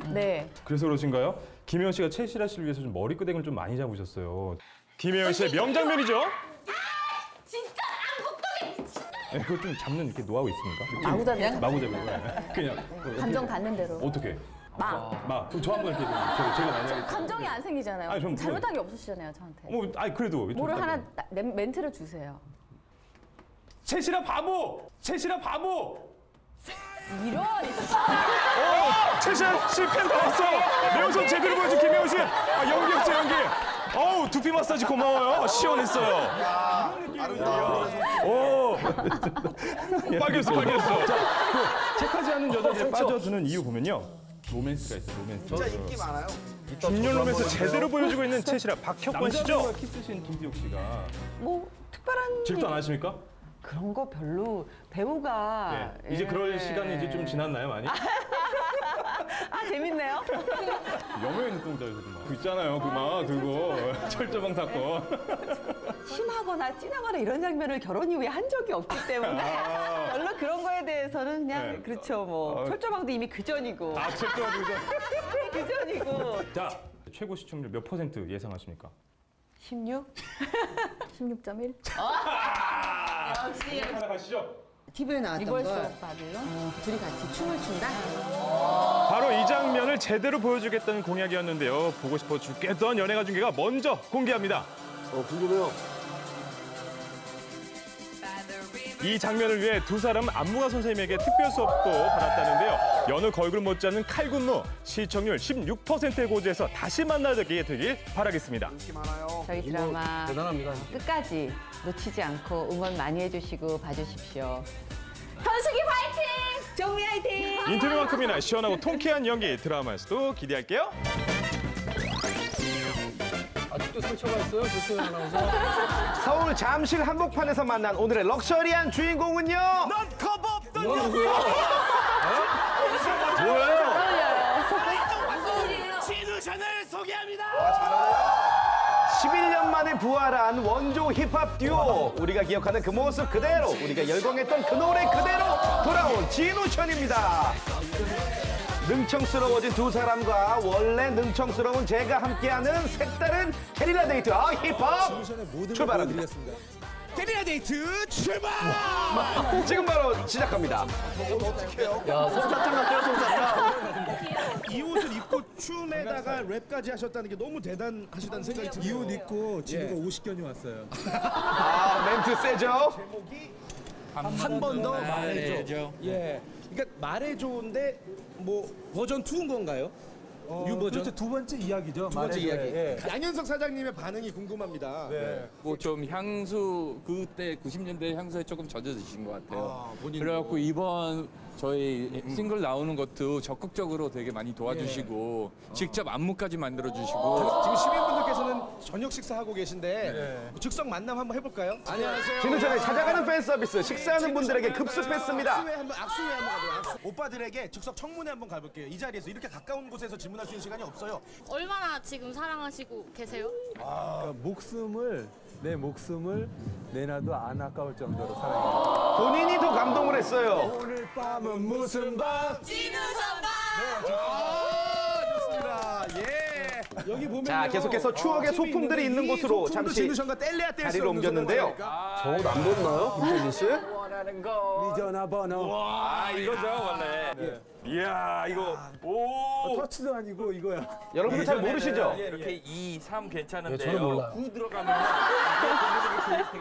네. 그래서 그러신가요? 김혜원 씨가 최시라 씨를 위해서 좀 머리끄댕을 좀 많이 잡으셨어요. 김혜원 씨의 명장면이죠? 진짜 안국동이 미친다. 네, 그거 좀 잡는 이렇게 노하우 있습니까? 마구잡이. 마구잡이. 그냥. 감정 닿는 대로. 어떻게? 막. 그럼 저 한번 이렇게 제가 만약에 감정이 안 생기잖아요. 아니, 좀 잘못한 게 없으시잖아요, 저한테. 그래도 뭐를 하나 멘트를 주세요. 최시라 바보! 최시라 바보! 이런. 최시라 씨 팬 다 왔어! 내 우선 제대로 보여준 김혜원 씨! 연기 없어, 연기! 어우, 두피 마사지 고마워요. 시원했어요. 오! 빨개졌어. 자, 체크하지 않는 여자들에 빠져드는 이유 보면요. 로맨스가 있어요, 로맨스. 진짜 인기 많아요. 중년 로맨스 제대로 보여주고 있는 최시라 박혁권 씨죠? 남자분과 키스신 김기욱 씨가. 뭐 특별한 질투 안 하십니까? 그런 거 별로 배우가 이제 그럴 시간이 이제 좀 지났나요, 많이? 재밌네요. 영화의 눈동자에서도 막 그 있잖아요, 그거 철조망 사건. 심하거나 진하거나 이런 장면을 결혼 이후에 한 적이 없기 때문에 별로 그런 거에 대해서는 그냥 그렇죠 뭐 철조망도 이미 그 전이고. 철조망도 그 전이고. 자, 최고 시청률 몇 % 예상하십니까? 16? 16.1? 역시. 하나 가시죠. TV에 나왔던 리버스 걸. 오브 바빌론? 둘이 같이 춤을 춘다? 바로 이 장면을 제대로 보여주겠다는 공약이었는데요. 보고 싶어 죽겠던 연예가 중계가 먼저 공개합니다. 궁금해요. 이 장면을 위해 두 사람은 안무가 선생님에게 특별 수업도 받았다는데요. 여느 걸그룹 못지않은 칼군무, 시청률 16%의 고지에서 다시 만나게 되길 바라겠습니다. 인기 많아요. 저희 드라마 대단합니다. 끝까지 놓치지 않고 응원 많이 해주시고 봐주십시오. 현숙이 화이팅! 정미 화이팅! 인터뷰만큼이나 시원하고 통쾌한 연기 드라마에서도 기대할게요. 아직도 상처가 있어요, 조충 아나운서. 서울 잠실 한복판에서 만난 오늘의 럭셔리한 주인공은요. 넌 겁 없던 이건 누구예요? 뭐예요? 무슨 일이에요? 진우션을 소개합니다. 11년 만에 부활한 원조 힙합 듀오. 우리가 기억하는 그 모습 그대로, 우리가 열광했던 그 노래 그대로 돌아온 진우션입니다. 능청스러워진 두 사람과 원래 능청스러운 제가 함께하는 색다른 게릴라 데이트 힙합 출발합니다. 게릴라 데이트 출발! 지금 바로 시작합니다. 어떡해요? 야, 솜사탕 같아요, 솜사탕. 이 옷을 입고 춤에다가 랩까지 하셨다는 게 너무 대단하시다는 생각이 드네요. 이 옷 입고 진우가 50견이 왔어요. 멘트 세죠? 한 번 더 말해줘. 예. 그러니까 말해줘인데 뭐 버전 2인 건가요? 뉴 버전? 그렇죠. 두 번째 이야기죠. 두 번째 이야기. 예. 양현석 사장님의 반응이 궁금합니다. 네. 뭐 좀 향수 그때 90년대 향수에 조금 젖어드신 것 같아요. 본인도. 그래갖고 이번 저희 싱글 나오는 것도 적극적으로 되게 많이 도와주시고 직접 안무까지 만들어주시고 지금 시민분들께서는 저녁 식사하고 계신데 즉석 만남 한번 해볼까요? 안녕하세요. 진우션의 찾아가는 팬 서비스 식사하는 분들에게 급습했습니다. 악수회 한번 가도록. 오빠들에게 즉석 청문회 한번 가볼게요. 이 자리에서 이렇게 가까운 곳에서 질문할 수 있는 시간이 없어요. 얼마나 지금 사랑하시고 계세요? 그러니까 내 목숨을 내놔도 안 아까울 정도로 사랑해요. 본인이 더 감동을 했어요. 오늘 밤은 무슨 밤? 진우선밤! 좋습니다. 예. 여기 보면 자, 계속해서 추억의 소품들이 있는 곳으로 잠시 진우션과 뗄래야 뗄 수 자리를 없는 옮겼는데요. 저거 남겼나요, 김재진 씨? 원하는 거. 네 전화번호. 이거죠 원래. 이야 이거 오. 터치도 아니고 이거야. 여러분들 잘 모르시죠? 이렇게 2, 3 괜찮은데요. 저는 몰라요. 9 들어가면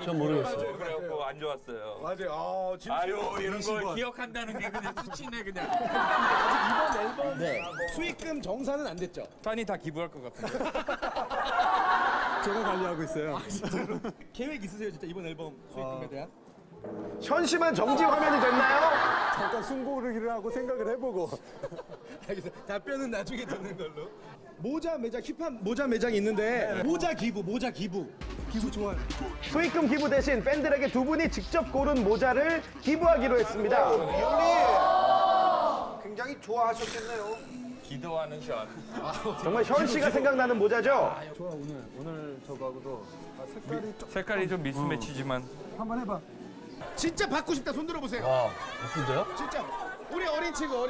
전 모르겠어요. 그래갖고 안 좋았어요. 맞아요. 아유 이런 걸 기억한다는 게 그냥 수치네 그냥. 이번 앨범 수익금 정산은 안 됐죠? 딴이 다 기부할 것 같은데. 제가 관리하고 있어요. 계획 있으세요 진짜 이번 앨범 수익금에 대한? 현심한 정지 화면이 됐나요? 잠깐 숨고르기를 하고 생각을 해보고. 알겠어요. 답변은 나중에 듣는 걸로. 모자 매장 힙합 모자 매장이 있는데 모자 기부 좋아요. 수익금 기부 대신 팬들에게 두 분이 직접 고른 모자를 기부하기로 했습니다. 굉장히 좋아하셨겠네요. 기도하는 션. 정말 현 씨가 생각나는 모자죠? 좋아 오늘 저거하고도 색깔이 좀 미스매치지만. 한번 해봐. 진짜 받고 싶다 손 들어보세요. 와, 예쁜데요? 진짜 우리 어린 친구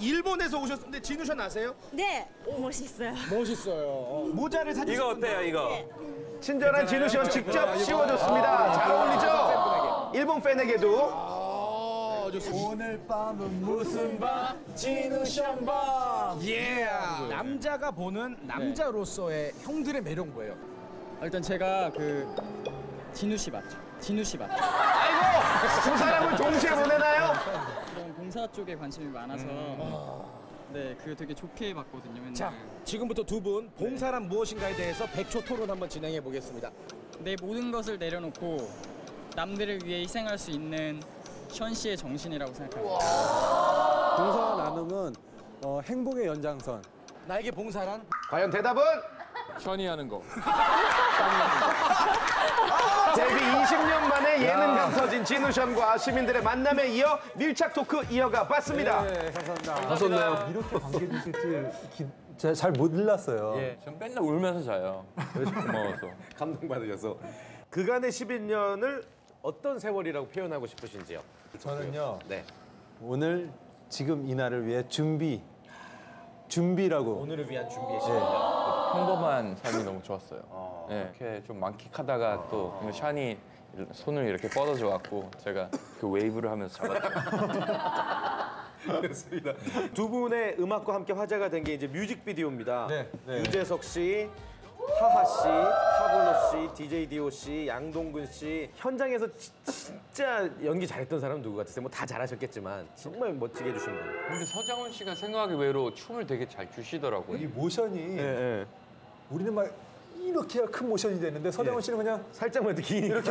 일본에서 오셨는데 진우션 아세요? 네, 멋있어요. 멋있어요. 모자를 사주신 이거 어때요 이거? 친절한 진우션 직접 씌워줬습니다. 잘 어울리죠? 일본 팬에게도 오늘 밤은 무슨 밤? 진우션 밤. 예. 남자가 보는 남자로서의 형들의 매력은 뭐예요? 일단 제가 진우 씨 맞죠? 진우 씨 맞죠? 아이고! 두 사람을 동시에 보내나요? 그런 봉사 쪽에 관심이 많아서 네, 그거 되게 좋게 봤거든요. 맨날. 자, 지금부터 두 분 봉사란 무엇인가에 대해서 100초 토론 한번 진행해 보겠습니다. 내 모든 것을 내려놓고 남들을 위해 희생할 수 있는 션 씨의 정신이라고 생각합니다. 봉사와 나눔은 행복의 연장선. 나에게 봉사란? 과연 대답은? 션이 하는 거. 데뷔 20년 만에 예능감 터진 진우션과 시민들의 만남에 이어 밀착 토크 이어가 봤습니다. 네, 감사합니다. 감사합니다. 이렇게 관계도 있을지 제가 잘 몰랐어요. 예, 전 맨날 울면서 자요. 고마워서. 감동받으셔서. 그간의 11년을 어떤 세월이라고 표현하고 싶으신지요? 저는요. 네. 오늘 지금 이 날을 위해 준비라고. 오늘을 위한 준비의 시간. 평범한 삶이 너무 좋았어요. 이렇게 좀 만끽하다가 또 샤니 손을 이렇게 뻗어줘 갖고 제가 그 웨이브를 하면서 잡았죠. 그렇습니다. 두 분의 음악과 함께 화제가 된 게 이제 뮤직비디오입니다. 네. 유재석 씨, 하하 씨, 타블로 씨, DJ 디오 씨, 양동근 씨. 현장에서 진짜 연기 잘했던 사람 누구 같으세요? 뭐 다 잘하셨겠지만 정말 멋지게 해주신 분. 근데 서장훈 씨가 생각하기 외로 춤을 되게 잘 추시더라고요. 이 모션이 우리는 막 이렇게 큰 모션이 되는데 서장훈 씨는 그냥 살짝만 이렇게 이렇게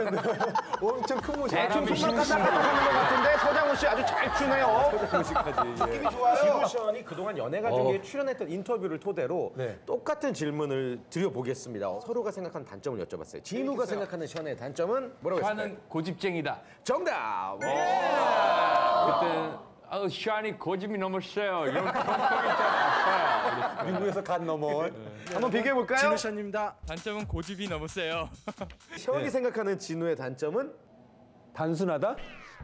엄청 큰 모션. 대충 손만 까딱까딱 하는 것 같은데 서장훈 씨 아주 잘 추네요. 서장훈 씨까지. 느낌이 좋아요. 진우션이 그동안 연예가족에 출연했던 인터뷰를 토대로 똑같은 질문을 드려보겠습니다. 서로가 생각하는 단점을 여쭤봤어요. 진우가 생각하는 션의 단점은 뭐라고 했을까요? 션은 고집쟁이다. 정답! 그때 샤니 고집이 너무 세요. 이런 감성이 좀 아파요. 미국에서 간 넘어온. 한번 비교해 볼까요? 진우 션입니다. 단점은 고집이 너무 세요. 션이 생각하는 진우의 단점은 단순하다?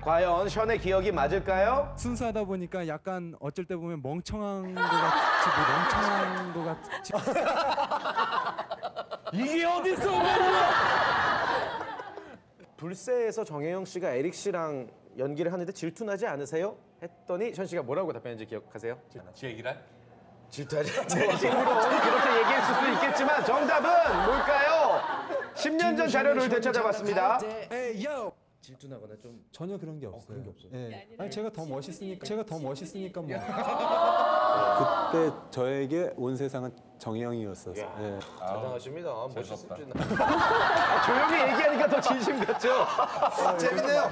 과연 션의 기억이 맞을까요? 순수하다 보니까 약간 어쩔 때 보면 멍청한 것 같이 멍청한 것 같이 이게 어딨어? 불새에서 정혜영 씨가 에릭 씨랑 연기를 하는데 질투나지 않으세요? 했더니 션 씨가 뭐라고 답했는지 기억하세요? 제 얘기를? 질투하지 않으세요. 그렇게 얘기할 수도 있겠지만 정답은 뭘까요? 10년 전 자료를 되찾아봤습니다. 질투나거나 좀 전혀 그런 게 없어요. 예. 아니 제가 더 멋있으니까 뭐. 그때 저에게 온 세상은 정혜영이었어서. 예. 대단하십니다. 멋있습니다. 조용히 얘기하니까 더 진심 같죠? 재밌네요.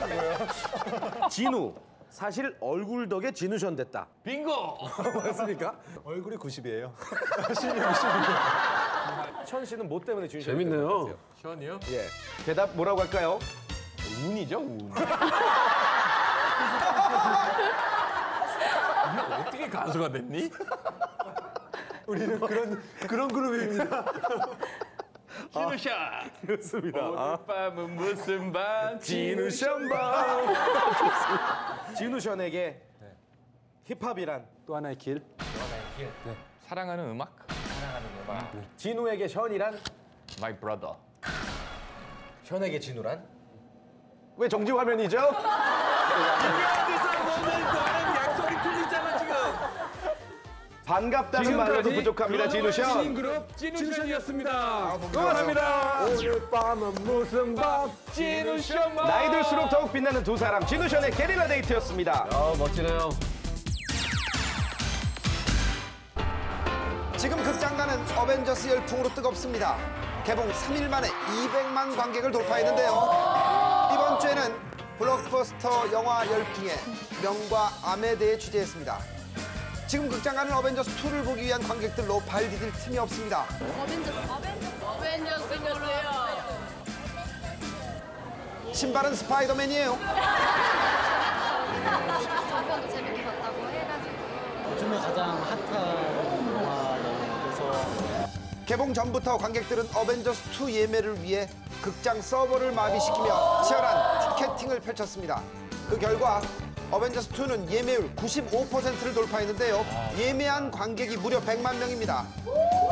진우. 사실 얼굴 덕에 진우션 됐다. 빙고! 맞습니까? 얼굴이 90이에요. 신이 60이에요. 천 씨는 뭐 때문에 진우션 재밌네요. 션이요? 예. 대답 뭐라고 할까요? 운이죠, 운. 어떻게 가수가 됐니? 우리는 그런 그룹입니다. 진우션! 그렇습니다. 오늘 밤은 무슨 밤? 진우션 밤. 진우션에게 힙합이란 또 하나의 길. 네. 사랑하는 음악? 진우에게 션이란 My brother. 션에게 진우란? 왜 정지 화면이죠? 약속이 틀리잖아 지금. 반갑다는 말로도 부족합니다, 진우션. 신그룹 진우션이었습니다. 응원합니다. 오늘 밤은 무슨 밤? 진우션 밤. 나이 들수록 더욱 빛나는 두 사람, 진우션의 게릴라 데이트였습니다. 멋지네요. 지금 극장가는 어벤져스 열풍으로 뜨겁습니다. 개봉 3일 만에 200만 관객을 돌파했는데요. 이번 주에는 블록버스터 영화 열풍의 명과 암에 대해 취재했습니다. 지금 극장가는 어벤져스 2를 보기 위한 관객들로 발 디딜 틈이 없습니다. 어벤져스였어요. 신발은 스파이더맨이에요. 전편도 재밌게 봤다고 해가지고. 요즘에 가장 핫한 영화여서 개봉 전부터 관객들은 어벤져스 2 예매를 위해 극장 서버를 마비시키며 치열한 티켓팅을 펼쳤습니다. 그 결과 어벤져스 2는 예매율 95%를 돌파했는데요. 예매한 관객이 무려 100만 명입니다.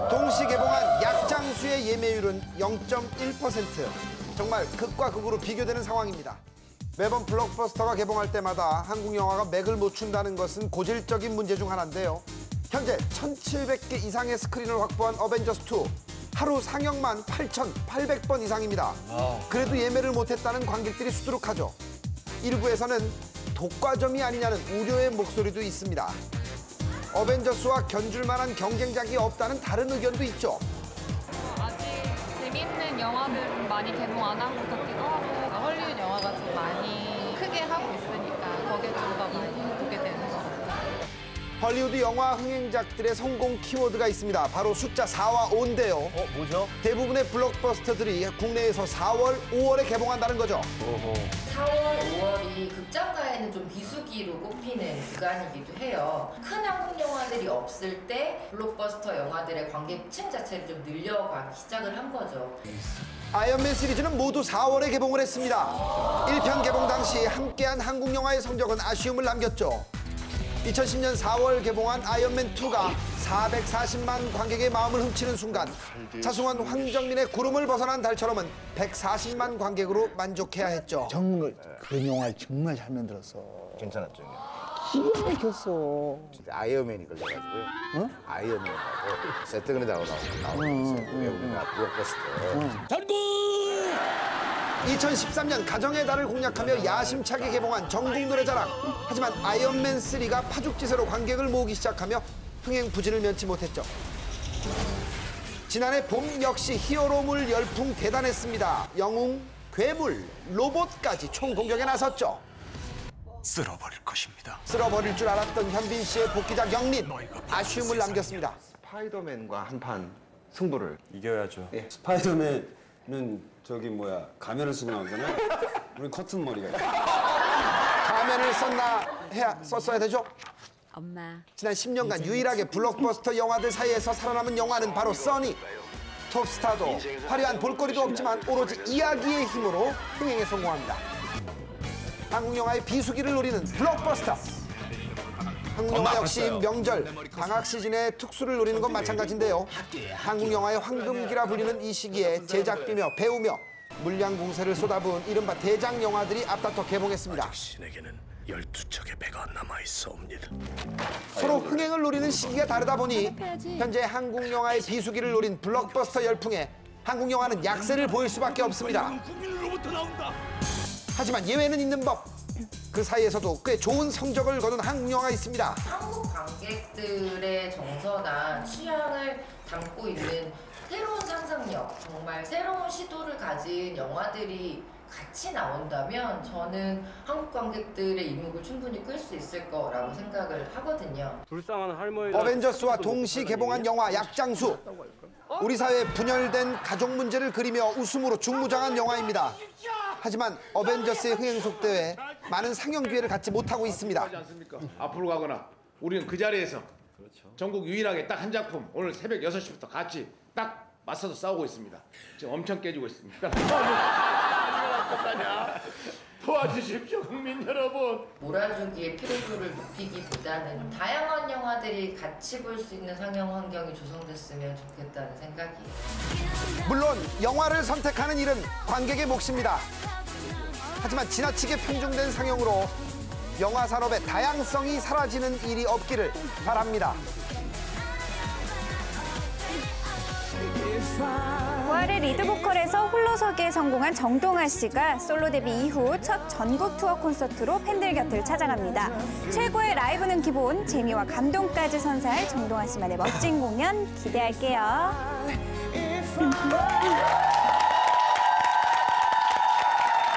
동시 개봉한 약장수의 예매율은 0.1%. 정말 극과 극으로 비교되는 상황입니다. 매번 블록버스터가 개봉할 때마다 한국 영화가 맥을 못 춘다는 것은 고질적인 문제 중 하나인데요. 현재 1,700개 이상의 스크린을 확보한 어벤져스 2. 하루 상영만 8,800번 이상입니다. 그래도 예매를 못했다는 관객들이 수두룩하죠. 일부에서는 독과점이 아니냐는 우려의 목소리도 있습니다. 어벤져스와 견줄 만한 경쟁작이 없다는 다른 의견도 있죠. 아직 재밌는 영화들은 많이 개봉 안 한 것 같기도 하고 헐리우드 영화가 좀 많이 크게 하고 있으니까 거기에 좀 더 많이 보게 되는 것 같아요. 헐리우드 영화 흥행작들의 성공 키워드가 있습니다. 바로 숫자 4와 5인데요. 뭐죠? 대부분의 블록버스터들이 국내에서 4월, 5월에 개봉한다는 거죠. 4월, 5월이 극장가에는 좀 비수기로 꼽히는 기간이기도 해요. 큰 한국 영화들이 없을 때 블록버스터 영화들의 관객층 자체를 좀 늘려가기 시작을 한 거죠. 아이언맨 시리즈는 모두 4월에 개봉을 했습니다. 1편 개봉 당시 함께한 한국 영화의 성적은 아쉬움을 남겼죠. 2010년 4월 개봉한 아이언맨2가 440만 관객의 마음을 훔치는 순간 차승원, 황정민의 구름을 벗어난 달처럼은 140만 관객으로 만족해야 했죠. 정말 그런 영화를 정말 잘 만들었어. 괜찮았죠. 기가 막혔어. 진짜 아이언맨이 걸려가지고요. 어? 아이언맨하고 세트근에 나오는 외국이나 블록버스터. 전국! 2013년 가정의 달을 공략하며 야심차게 개봉한 전국 노래자랑. 하지만 아이언맨 3가 파죽지세로 관객을 모으기 시작하며 흥행 부진을 면치 못했죠. 지난해 봄 역시 히어로물 열풍 대단했습니다. 영웅, 괴물, 로봇까지 총공격에 나섰죠. 쓸어버릴 것입니다. 쓸어버릴 줄 알았던 현빈 씨의 복귀작 영린. 아쉬움을 남겼습니다. 스파이더맨과 한판 승부를 이겨야죠. 예. 스파이더맨은 저기 뭐야 가면을 쓰고 나오잖아요. 우리 커튼 머리가. 가면을 썼어야 되죠? 엄마. 지난 10년간 유일하게 블록버스터 영화들 사이에서 살아남은 영화는 바로 써니. 톱스타도 화려한 볼거리도 없지만 오로지 이야기의 힘으로 흥행에 성공합니다. 한국 영화의 비수기를 노리는 블록버스터. 한국 영화 역시 명절, 방학 시즌의 특수를 노리는 건 마찬가지인데요. 한국 영화의 황금기라 불리는 이 시기에 제작비며 배우며 물량 공세를 쏟아부은 이른바 대작 영화들이 앞다퉈 개봉했습니다. 당신에게는 12척의 배가 남아있사옵니다. 서로 흥행을 노리는 시기가 다르다 보니 현재 한국 영화의 비수기를 노린 블록버스터 열풍에 한국 영화는 약세를 보일 수밖에 없습니다. 하지만 예외는 있는 법. 그 사이에서도 꽤 좋은 성적을 거둔 한국 영화가 있습니다. 한국 관객들의 정서나 취향을 담고 있는 새로운 상상력, 정말 새로운 시도를 가진 영화들이 같이 나온다면 저는 한국 관객들의 이목을 충분히 끌 수 있을 거라고 생각을 하거든요. 불쌍한 할머니. 어벤져스와 동시 개봉한 영화 약장수. 우리 사회의 분열된 가족 문제를 그리며 웃음으로 중무장한 영화입니다. 하지만 어벤져스의 흥행 속도에 많은 상영 기회를 갖지 못하고 있습니다. 앞으로 가거나 우리는 그 자리에서 전국 유일하게 딱 한 작품 오늘 새벽 6시부터 같이 딱 맞서서 싸우고 있습니다. 지금 엄청 깨지고 있습니다. 도와주십시오, 국민 여러분. 몰아주기의 피로도를 높이기보다는 다양한 영화들이 같이 볼 수 있는 상영 환경이 조성됐으면 좋겠다는 생각이에요. 물론 영화를 선택하는 일은 관객의 몫입니다. 하지만 지나치게 편중된 상영으로 영화 산업의 다양성이 사라지는 일이 없기를 바랍니다. 9월에 리드보컬에서 홀로서기에 성공한 정동아 씨가 솔로 데뷔 이후 첫 전국 투어 콘서트로 팬들 곁을 찾아갑니다. 최고의 라이브는 기본, 재미와 감동까지 선사할 정동아 씨만의 멋진 공연 기대할게요.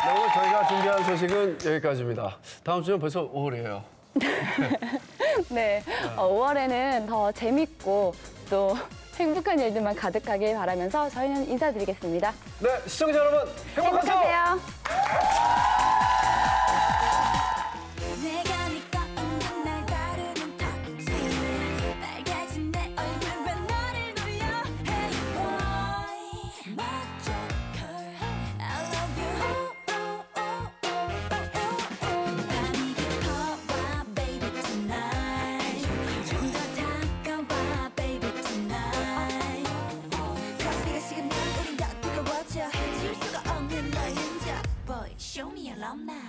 네, 오늘 저희가 준비한 소식은 여기까지입니다. 다음 주는 벌써 5월이에요. 네, 5월에는 더 재밌고 또 행복한 일들만 가득하길 바라면서 저희는 인사드리겠습니다. 네, 시청자 여러분 행복하세요. Show me your love now.